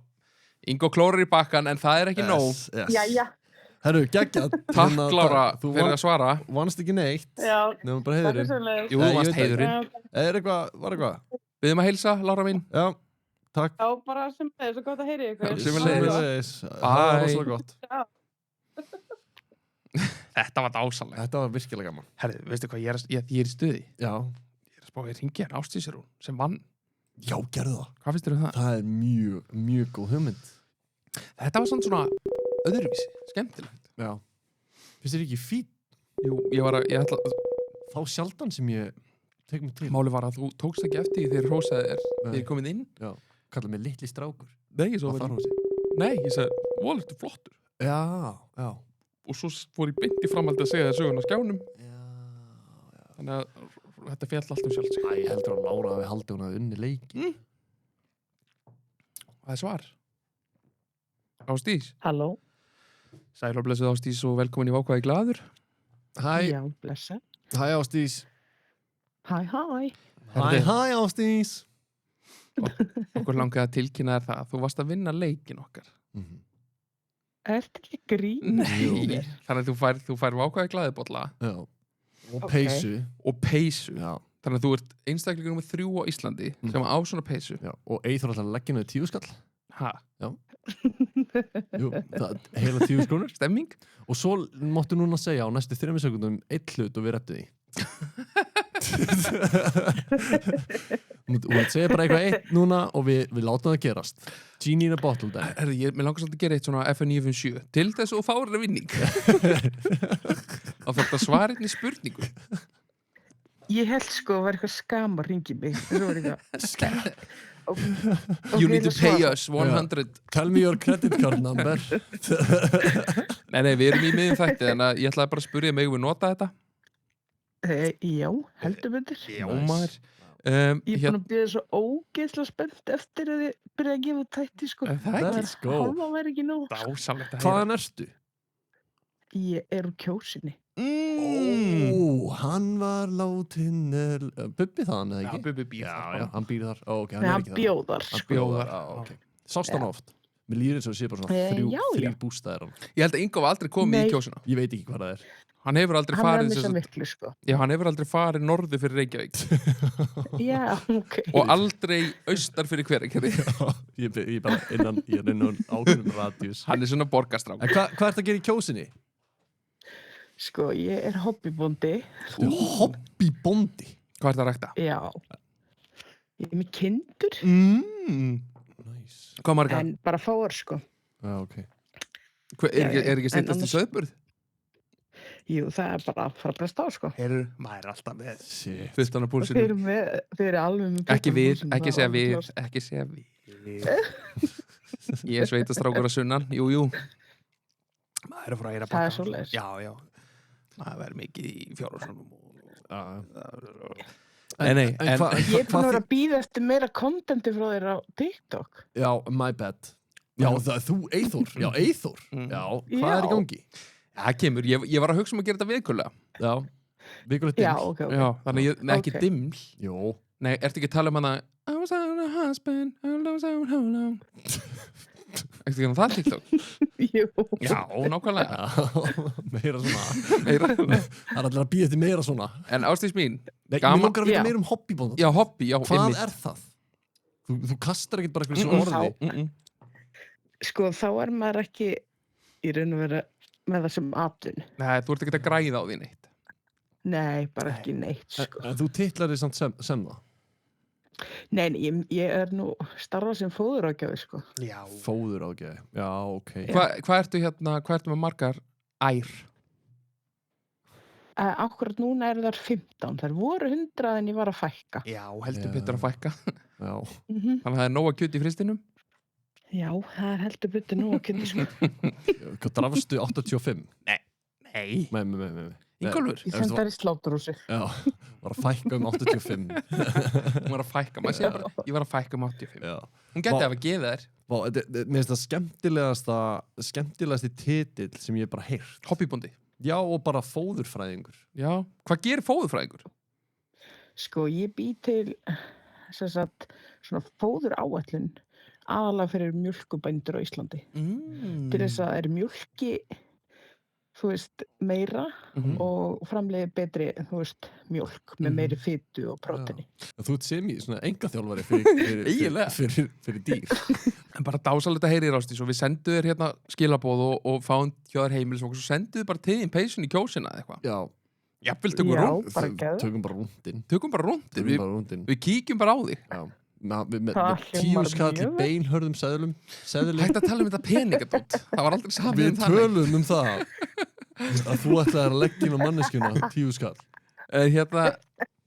Ingo klórar í bakkan en það er ekki nóg. Yes. Jæja. Herru, geggjað. Takk Lára Þú fyrir að svara. vannst ekki neitt. Já, Nefnum bara takk fyrir heiðurinn. svolítið. Jú, Nei, þú ég varst veit það. heiðurinn. Er eitthvað, var eitthvað? Biðum að heilsa, Lára mín. Já, takk. Já, bara sem það er svo gott að heyri ykkur. Já, sömuleiðis. Það var Bye. rosalega gott. Þetta var dásamlega. Þetta var virkilega gaman. Herðu, veistu hvað, ég er í stuði. Já, Ég er að spá að ringi hann Ásdísir hún sem vann. já, gerðu það. Hvað finnst þér um það? Það er mjög, mjög góð hugmynd. Þetta var svona öðruvísi, skemmtilegt. Já. Finnst þér ekki fínt Jú, ég ætla þá sjaldan sem ég tek mig til? Máli var að þú tókst ekki eftir því þegar hrósaði þér þegar ég komið inn. Já, kalla mig litli strákur. Nei, ég svo Var þar hósi. Nei, ég sagði, volið, flottur. Já, já. Og svo fór ég beint í framhaldi að segja þér söguna á skjánum. Já. Þannig að þetta fjall allt sjálf sig. Æ, ég heldur að Lára hafi haldið hún að unni leiki. Það er svar. Ásdís. Halló. Sæl og blessuð Ásdís og velkomin í Vákvæði glaður. Hæ, Já, blessa. hæ Ásdís. Hæ, hæ. Hæ, hæ Ásdís. Okkur langaði að tilkynna þér það að þú varst að vinna leikin okkar. Ertu ekki grín? Nei. Þannig að þú fær Vákvæði glaðibolla Já. Og Ok. peysu. og peysu. Já. Þannig að þú ert einstaklingur nummer 3 á Íslandi sem á svona peysu. Já. Og Eyþór alltaf leggja niður 10 skall. Ha, Jú, það er heila 10 krónur. stemming? Og svo máttu núna segja á næstu 3 sekundum 1 hlut og við rettu því. Þú veit segja bara eitthvað 1 núna og við látum það gerast. Genie in a bottle dag. Herði, mér langar svolítið að gera eitt svona FN957 til þess að þú fáir vinning. Þá þarf það svarið í spurningu. Ég held sko að var eitthvað skam að ringi mig. Það var eitthvað. You need to pay us 100. Tell me your credit card number. Nei, við erum í miðjum þætti en ég ætlaði bara að spyrja mig við nota þetta. Já, heldur betur. Já, maður. Ég er búin að byrja svo ógeðslega spennt eftir að ég byrja að gefa út þætti sko. Það er Let's go. Hálfa væri ekki nóg. dásamlegt að heyra. Hvaðan ertu? Ég er úr Kjósinni. Ó, hann var látin Bubbi þaðan eða Já, ekki? Bubbi býr Já, þar. já, hann býr þar. Ó, ok, Nei, er hann ekki þar. bjóðar. Hann Sko. bjóðar, já, ok. Sást hann oft? Mér líður eins og sé bara svona Já, já. 3 bústæðir. Ég held að Ingo var aldrei komið Nei. í Kjósuna. Ég veit ekki hvað það er. Hann hefur aldrei Hann er að farið missa sem sagt- miklu sko. Já, hann hefur aldrei farið norður fyrir Reykjavík Já, ok. og aldrei austar fyrir Hveragerði. Ég er bara innan ákveðnum radíus. Hann er svona borgarstrák. En hvað ertu að gera í Kjósinni? Sko, ég er hobbybóndi. Hobbybóndi. Hvað er það að rækta? Já. Ég er með kindur. Nice. Hvað margar? En bara fáar sko. Já, ok. Er ekki En steytast í annars- söðburð? Jú, það er bara að fara að bresta á sko. Heyrðu, maður er alltaf með Shit. fullt á púlsinu. Þeir eru alveg með Ekki við, puttann á púlsinum, ekki það segja er alveg við, klárt. ekki segja við. Ég er sveitastrákur að sunnan, jú. Maður er að fara að heyra Það er bakka. svoleiðis. Já. Maður verður mikið í fjárhúsunum. Já. Nei, En hvað Ég er búin að vera þið... að býða eftir meira kontenti frá þér á TikTok. Já, my bad. Já, það er þú, Eyþór. Já, Eyþór. Já, hvað er í Já. gangi? Það kemur, ég var að hugsa um að gera þetta viðkulega. Já, vikulegt Já, diml. ok. Já, þannig að nei, ekki Ok. dimml. Jó. Nei, ertu ekki að tala um hana I was on a husband, I was on how long. Ertu ekki að það TikTok? Jú. Já, nákvæmlega. Já, meira svona. Meira. Það er allir að býða til meira svona. En Ásdís mín, Nei, Gaman. mér langar að vita Já. meira um hobbybónda. já, hobby, já, Hvað einmitt. er það? Þú kastar ekkert bara eitthvað svona Mm, orði. Sko, þá er maður ekki í raun og vera með það sem atun. Nei, þú ert ekki að græða á því neitt. Nei, bara ekki neitt, En, sko. en þú titlar þig samt sem það. Nei, ég er nú starfað sem fóðurákjafi, sko. Já. Fóður ágæði. Já, ok. Já. Hvað ertu með margar ær? Akkurat núna þær 15. Þær voru 100 en ég var að fækka. Já, heldur betur að fækka. Já. Mhm. Þannig að það er nóg að kjöt í fristinum. Já, það heldur betur nú að kynni sko. Hvað drafstu 85? Nei. Nei. Ingólfur. Ég sendi þær í sláturhúsi. Já, var að fækka 85. Hún var að fækka, maður sé bara, ég var að fækka 85. Já. Hún geti að gefa þér. Mér finnst það skemmtilegasti titill sem ég hef bara heyrt. Hobbybóndi. Já, og bara fóðurfræðingur. Já, hvað gerir fóðurfræðingur? Sko, ég bý til sem sagt, svona fóður áætlun aðalega fyrir mjólkubændur á Íslandi. Til þess að er mjólki, þú veist, meira og framleiði betri, þú veist, mjólk með meiri fitu og próteini. Þú ert sem í svona engaþjálfari fyrir dýr. En bara dásalegt að heyri Rástís og við sendum þér hérna skilabóð og fáum hjá þér heimilisvang og svo sendum þér bara til þín peysun í kjósina eða eitthvað. Já. Jafnvel tökum rúnd. bara geð. Tökum bara rúndin. Tökum bara rúndin. Við kíkjum bara á þig. Já. Með Það 10 hljómar skall í mjög beinhörðum seðlum. Hægt að tala um þetta peningadótt. Það var aldrei samið Við um það. tölum það að þú ætlaðir að leggja inn á manneskjuna 10 skall. Hérna,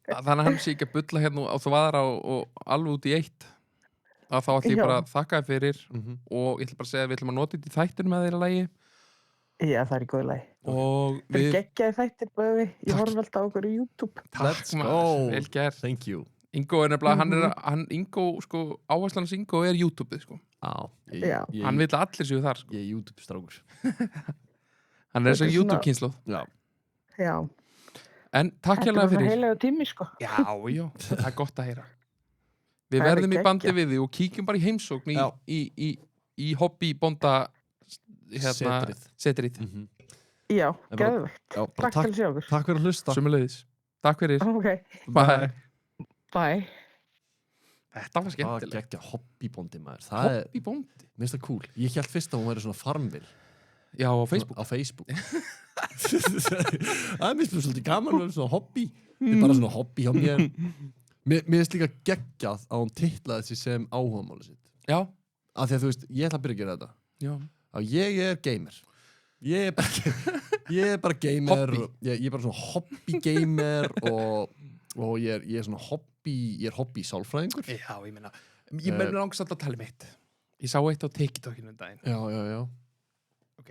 þannig að hann sé ekki að bulla hérna og þú vaðar á og alveg út í eitt. Að þá ætlum ég bara að þakka þér fyrir og ég ætlum bara að segja að við ætlum að nota þetta í þættinu með þeirra lagi. Já, það er í góðu lagi. Og Það er geggjaði þættir bæði. Ég horf alltaf á okkur í YouTube. Let's maður, go. vel gert. Thank you. Ingo er nefnilega, Ingo, sko, áherslans Ingo er YouTube-ið, sko. Já. Hann vill að allir séu þar, sko. Ég er YouTube-strákur. Hann er Þetta er þessi YouTube-kynnslóð. Já. Já. En takk Þetta hérlega var fyrir. heilagur tími, sko. Já, það er gott að heyra. Við Það er verðum í bandi geggjað. við þig og kíkjum bara í heimsókn Já. í hobbybónda setrið. Já, En bara- geðvegt. Já, bara Takk til að sjá okkur. Takk fyrir að hlusta. Sumuleiðis. Takk fyrir. Ok, Bye. bye. Þetta var Það skemmtilegt. geggja hobbybóndi maður. Það er, Hobbybóndi. mér finnst það cool. Ég held fyrst að hún væri svona farmvil. Já, á Facebook. Á Facebook. Það er mér svolítið gaman að vera svona hobby. Þetta er bara svona hobby hjá mér. Mér finnst líka geggjað að hún titlaði sig sem áhugamáli sitt. Já. Af því að þú veist, ég ætla að byrja að gera þetta. Já. Að ég er gamer. Ég er bara gamer. Hobby. Og ég er bara svona hobby-gamer og ég er svona hobby-sálfræðingur. Já, ég meina langast alltaf að tala um eitt. Ég sá eitt á TikTokinu daginn. Já. Ok,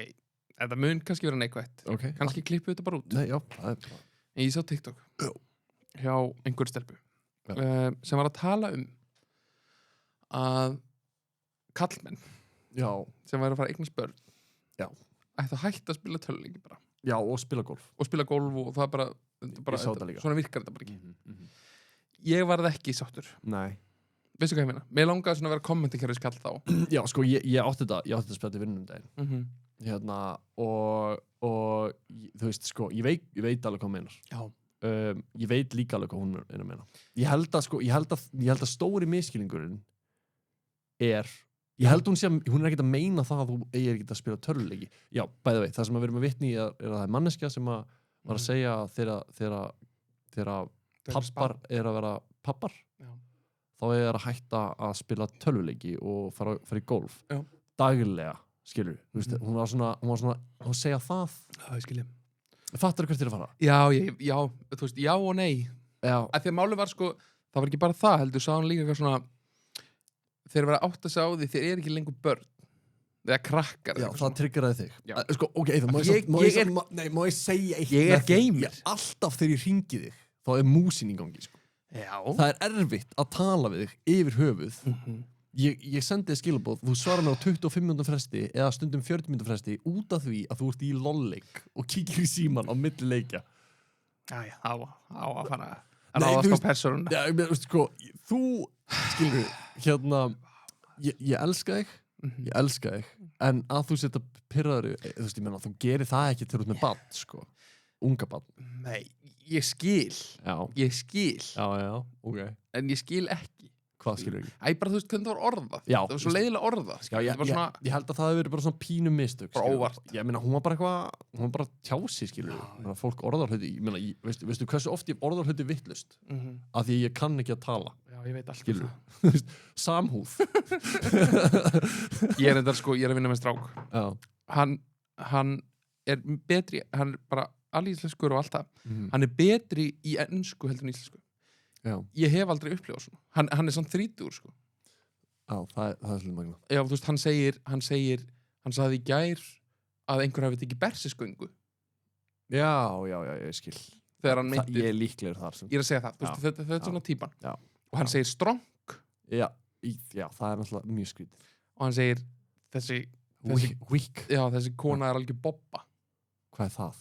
þetta mun kannski vera neikvætt. Ok. Kannski klippu þetta bara út. Nei, já, það er bara... En ég sá TikTok hjá einhver stelpu sem var að tala um að kallmenn Já. sem væri að fara að eignast börn Já. ætti að hætta að spila töluleiki bara Já, og spila golf. og spila golf og það er bara Ég sá þetta líka. svona virkar þetta bara ekki. Mhm. Ég varð ekki sáttur. Nei. Veistu hvað ég meina? Mér langaði svona að vera kommentarkerfis kall þá. Já, sko, ég átti þetta spjall í vinnunum daginn. Hérna, og þú veist, sko, ég veit alveg hvað hún meinar. Já. Ég veit líka alveg hvað hún er að meina. Ég held að stóri miskilningurinn er, ég held hún er ekkert að meina það að þú eigir ekkert að spila töluleiki. Já, bæði veit, það sem við erum að vitni er að það er manneskja sem að var að segja þegar pappar er að vera pappar, Já. þá er að hætta að spila töluleiki og fara í golf. Já. Daglega, skilur. Þú veist, hún var svona að segja það. Já, ég skilji. Fattar hvert er að fara? Já, þú veist, já og nei. Já. Af því að málið var sko, það var ekki bara það, heldur, sá hann líka eitthvað svona, þeir vera átt að segja á því, þeir eru ekki lengur börn. Eða krakkar. Já, það triggeraði þig. Já. Sko, ok, Eithor, má ég segja eitt? Ég er gamer. Alltaf þegar ég hringi þig, þá er músin í gangi, sko. Já. Það er erfitt að tala við þig yfir höfuð. Ég sendi þig skilabóð, þú svarar mér á 25 minútum fresti eða stundum 40 minútum fresti út af því að þú ert í LOL-leik og kíkir í síman á milli leikja. Já, á að fara Nei, að þú ráðast veist- á persónuna. Já, þú veist, sko, þú, skilur, hérna, ég elska þig, en að þú setja pirraður, þú veist, ég meina, þú gerir það ekki til út með barn, sko, unga barn. Nei, ég skil. Já, ok. En ég skil ekki. Hvað skilur ekki? Æ, bara þú veist hvernig það var orðað. Já, Það var svo leiðilega orðað. Já, ég held að það hefur verið bara svona pínu mistök. Bara skilurðu. óvart. Ég meina, hún var bara tjási, skilur. Fólk orðar hluti, ég meina, veistu hversu oft ég orðar hluti vittlust? Af því ég kann ekki að tala. Já, ég veit allt. Skilur. Þú veist, samhúð. Ég er að vinna með strák. Já. Hann er betri, hann er bara alíslenskur og allt það hann betri í ensku heldur en íslensku ég hef aldrei upplifað svona hann samt 30 sko já, það svolítið magna já, þú veist, hann sagði í gær að einhver hafi tekið bersisgöngu já, ég skil þegar hann meinti ég líklegur þar ég að segja það, þú veist, þetta er svona típan og hann segir strong já, það er náttúrulega mjög skrítið og hann segir þessi weak þessi kona er algjör bobba hvað er það?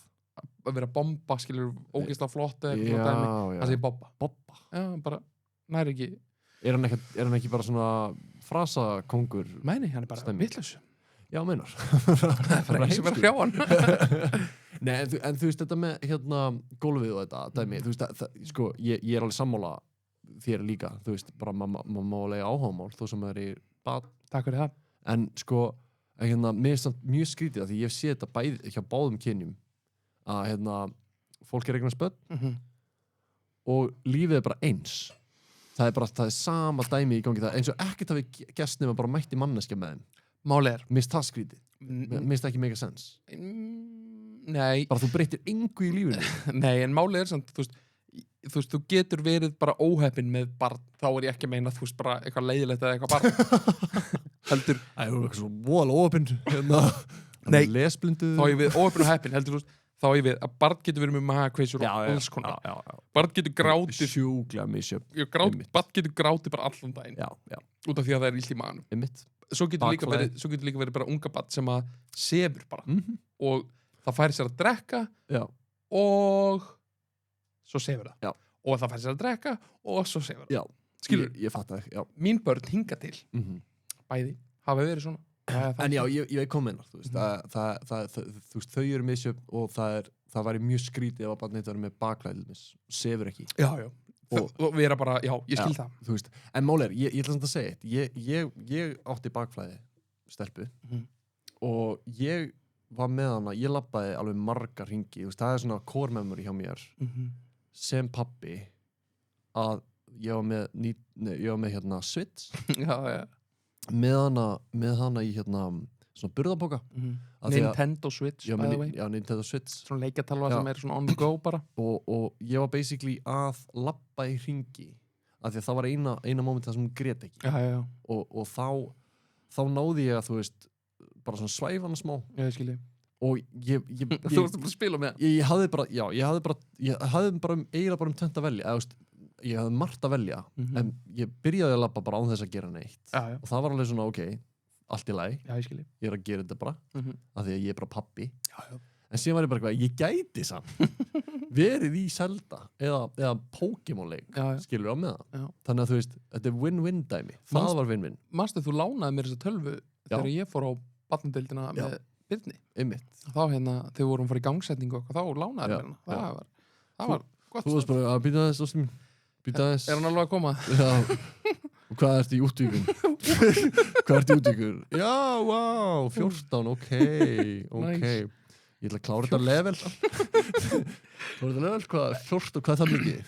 að vera bomba, skilur, ógeðslega flott eða eitthvað dæmi, hann segir bobba já, bara, næri ekki er hann ekki bara svona frasakongur? Mæni, hann er bara vitlaus já, meinar það er ekki sem er að hrjá hann nei, en þú veist, þetta með hérna gólfið og þetta dæmi, þú veist, sko, ég er alveg sammála þér líka, þú veist, bara maður má lega áhugamál, þó sem það er í bad takk fyrir það en sko, hérna, mér er samt mjög skrítið að því ég sé þetta bæði hjá báðum kynjum að hérna, fólk er eignast börn og lífið er bara eins það er sama dæmi í gangi það eins og ekkert hafi gerst nema bara mætti manneskja með þeim máli er mér finnst það skrítið mér finnst það ekki mega sens nei bara þú breytir engu í lífinu nei, en máli er samt, þú veist, þú getur verið bara óheppin með barn, þá er ég ekki að meina þú veist, bara eitthvað leiðilegt eða eitthvað barn heldur það er eitthvað svona voðalega óheppin hérna, nei, lesblindu þá er við óheppin og heppin, heldur þú veist þá er við að barn getur verið með magakveisur og alls konar barn getur grátið sjúklega misjöfn barn getur grátið bara allan daginn út af því að það er illt í maganum svo getur líka verið bara unga barn sem að sefur bara og það færi sér að drekka og svo sefur það og það færi sér að drekka og svo sefur það skilur, ég fatt það ekki mín börn hinga til bæði hafa verið svona en já, ég veit hvað meinar þú veist, þau eru misjöfn og það væri mjög skrítið ef að barnið þetta verið með baklæðilmis sefur ekki já og við erum bara, já, ég skil það þú veist, en mál er, ég ætla samt að segja ég átti bakflæði stelpu og ég var með hana, ég labbaði alveg margar hringi, þú veist, það er svona core memory hjá mér sem pabbi að ég var með hérna Switch með hana í hérna svona burðarpoka Nintendo Switch, by the way já, Nintendo Switch svona leikjatalva sem er svona on the go bara og ég var basically að labba í hringi af því að það var eina moment það sem hún grét ekki og þá náði ég að þú veist bara svona svæfa hana smá ég skilji og ég þú varst bara að spila með ég hafði bara eiginlega bara tvennt að velja ég hafði margt að velja en ég byrjaði að labba bara án þess að gera neitt og það var alveg svona ok allt í lagi, ég er að gera þetta bara af því að ég er bara pabbi en síðan var ég bara eitthvað, ég gæti samt verið í Zelda eða Pokémon-leik skilur á með það þannig að þú veist, þetta er win-win dæmi það var win-win Manstu, þú lánaði mér þessa tölvu þegar ég fór á barnadeildina með Birni þá hérna, þegar við vorum að fara í gangsetningu þá lánaði mér hana það var gott þú varst bara að býta þess er hann alveg að koma? Já og hvað ertu í útvíkun? Já, wow, 14, ok ég ætla að klára þetta level hvað 14, hvað er það mikið?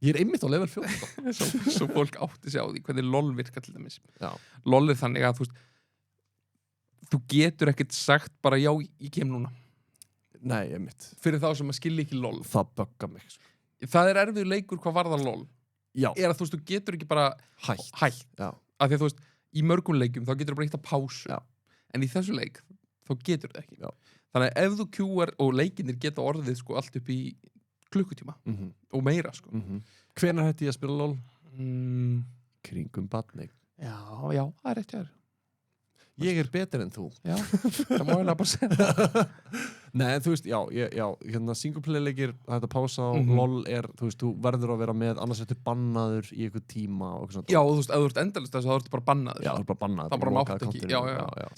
Ég er einmitt á level 14 svo fólk átti sig á því hvernig LOL virkar til dæmis LOL er þannig að þú getur ekkert sagt bara já, ég kem núna nei, einmitt fyrir þá sem að skilja ekki LOL það buggar mig það er erfið leikur hvað varðar LOL er að þú getur ekki bara hætt af því að þú veist, í mörgum leikum þá getur þú bara eitt að pásu en í þessu leik, þá getur það ekki þannig að ef þú kjúar og leikinir geta orðið sko allt upp í klukkutíma og meira sko hvenær hætti ég að spila LOL? Kringum badning já, það er rétt ég er betur en þú já, það má ég bara segja það nei, en þú veist, já hérna singleplay-leikir, þetta pása á LOL er, þú veist, þú verður að vera með annars ertu bannaður í einhver tíma og eitthvað já, þú veist, ef þú ert endalist þess að þú ert bara bannaður já, þú ert bara bannaður það bara mátt ekki, já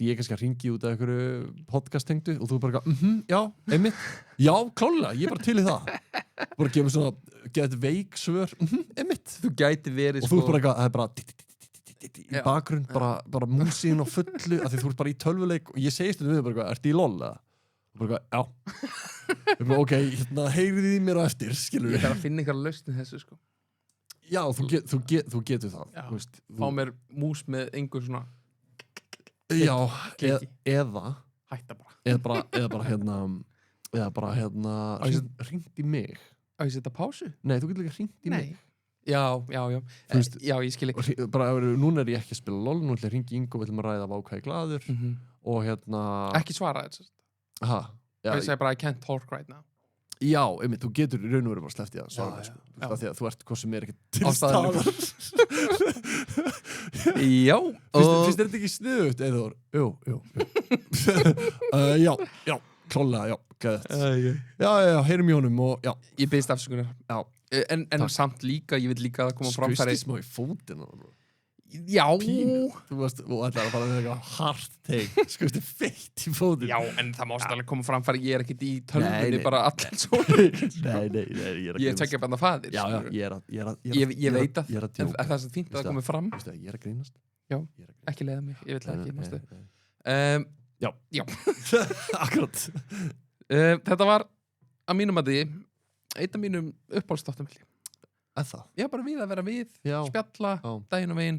ég er kannski að ringi út af einhverju podcast-tengdu og þú bara, já, einmitt já, klálega, ég er bara til í það bara gefa svona, get veik svör einmitt, þú gæti verið og þú er bara, það er bara í bakgrunn, bara músín og fullu af því þú ert bara í tölvuleik og ég segist þetta við bara, ertu í LOL eða? Og bara, já ok, hérna heyriði í mér á eftir, skilur við ég þarf að finna ykkur lausn í þessu sko já, þú getur það veist, fá mér mús með einhver svona já, eða hætta bara eða bara hérna eða bara hringt í mig. Á ég setja pásu? Nei, þú getur líka hringt í mig. Já. Já, ég skil ekki. Bara, núna ég ekki að spila LOL, nú ætla ég að hringi Ingo, við ætlum að ræða hvað ég glaður og Ekki svara þetta. Ha? Ég segi bara I can't talk right now. Já, einmitt, þú getur í raun og veru bara sleppt í það svara mig, sko. Því að þú ert hvað sem ekki til staðar. Já. Finnst þetta ekki sniðugt, Eyþór? Jú. Já, klálega, já, gæðið. Já, heyrum í honum og já. Ég biðst afsökunar. Já. En samt líka, ég vil líka að koma framfæri. Skustið smá í fótinn á það, Já. Pínu. Þú ætlar að fara með eitthvað hard take. Skustið feitt í fótinn. Já, en það mást alveg koma framfæri. Ég ekkert í tölvunni bara allan svo. Nei, ég er tekja bæna faðir. Já, ég veit að það er svo fínt að það komi fram. Ég er að grínast. Já, ekki leiða mig. Ég vil það ekki. Já. Akkurat. Þetta var að mínum að því einn af mínum uppáhaldstáttum. Já, bara við að vera við, spjalla, daginn og veginn.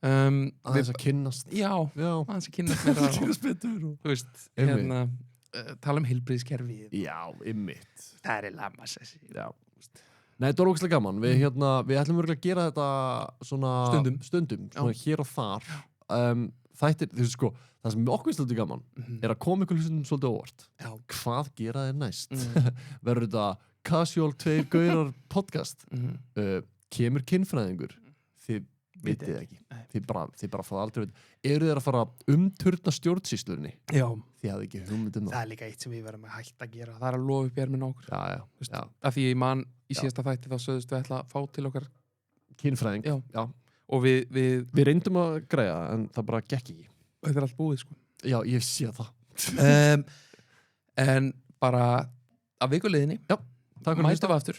Aðeins að kynnast. Já, aðeins að kynnast meira. Kynnast betur. Þú veist, tala heilbrigðiskerfið. Já, einmitt. Það er lamas þessi. Já. Nei, þetta var ógeðslega gaman. Við ætlum örgulega að gera þetta svona stundum svona hér og þar. Þættir, þú veist sko, það sem okkur svolítið gaman er að koma ykkur hlustundum svolítið óvart. Hvað gera þeir næst? Verður þetta Casual 2 gaurar podcast? Kemur kynfræðingur? Þið vitið ekki. Þið bara fáið aldrei veit. Eru þeir að fara umturna stjórnsýslunni? Já. Þið hafið ekki hugmynd það. Það er líka eitt sem við verðum að hætta að gera. Það er að lofa upp erminn á okkur. Já. Af því ég man í síðasta þætti þá sögðust við ætla að fá til okkar kynfræðing. Já. Og við reyndum að græja en það bara gekk ekki. Þetta er allt búið, sko. Já, ég sé það. En bara að vikuleiðinni. Já. Mætum við aftur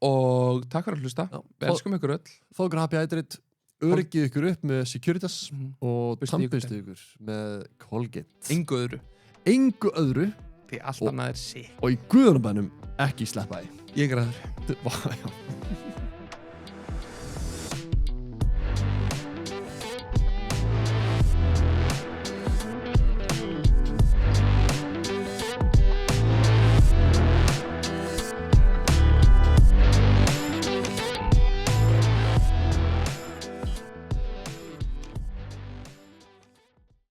og takk fyrir að hlusta. Við elskum ykkur öll. Fá ykkur happy hydrate, öryggið ykkur upp með Securitas og tannbustu ykkur með Colgate. Engu öðru. Því allt annað er sitt. Og í guðanabænum ekki sleppa því. Ég græður.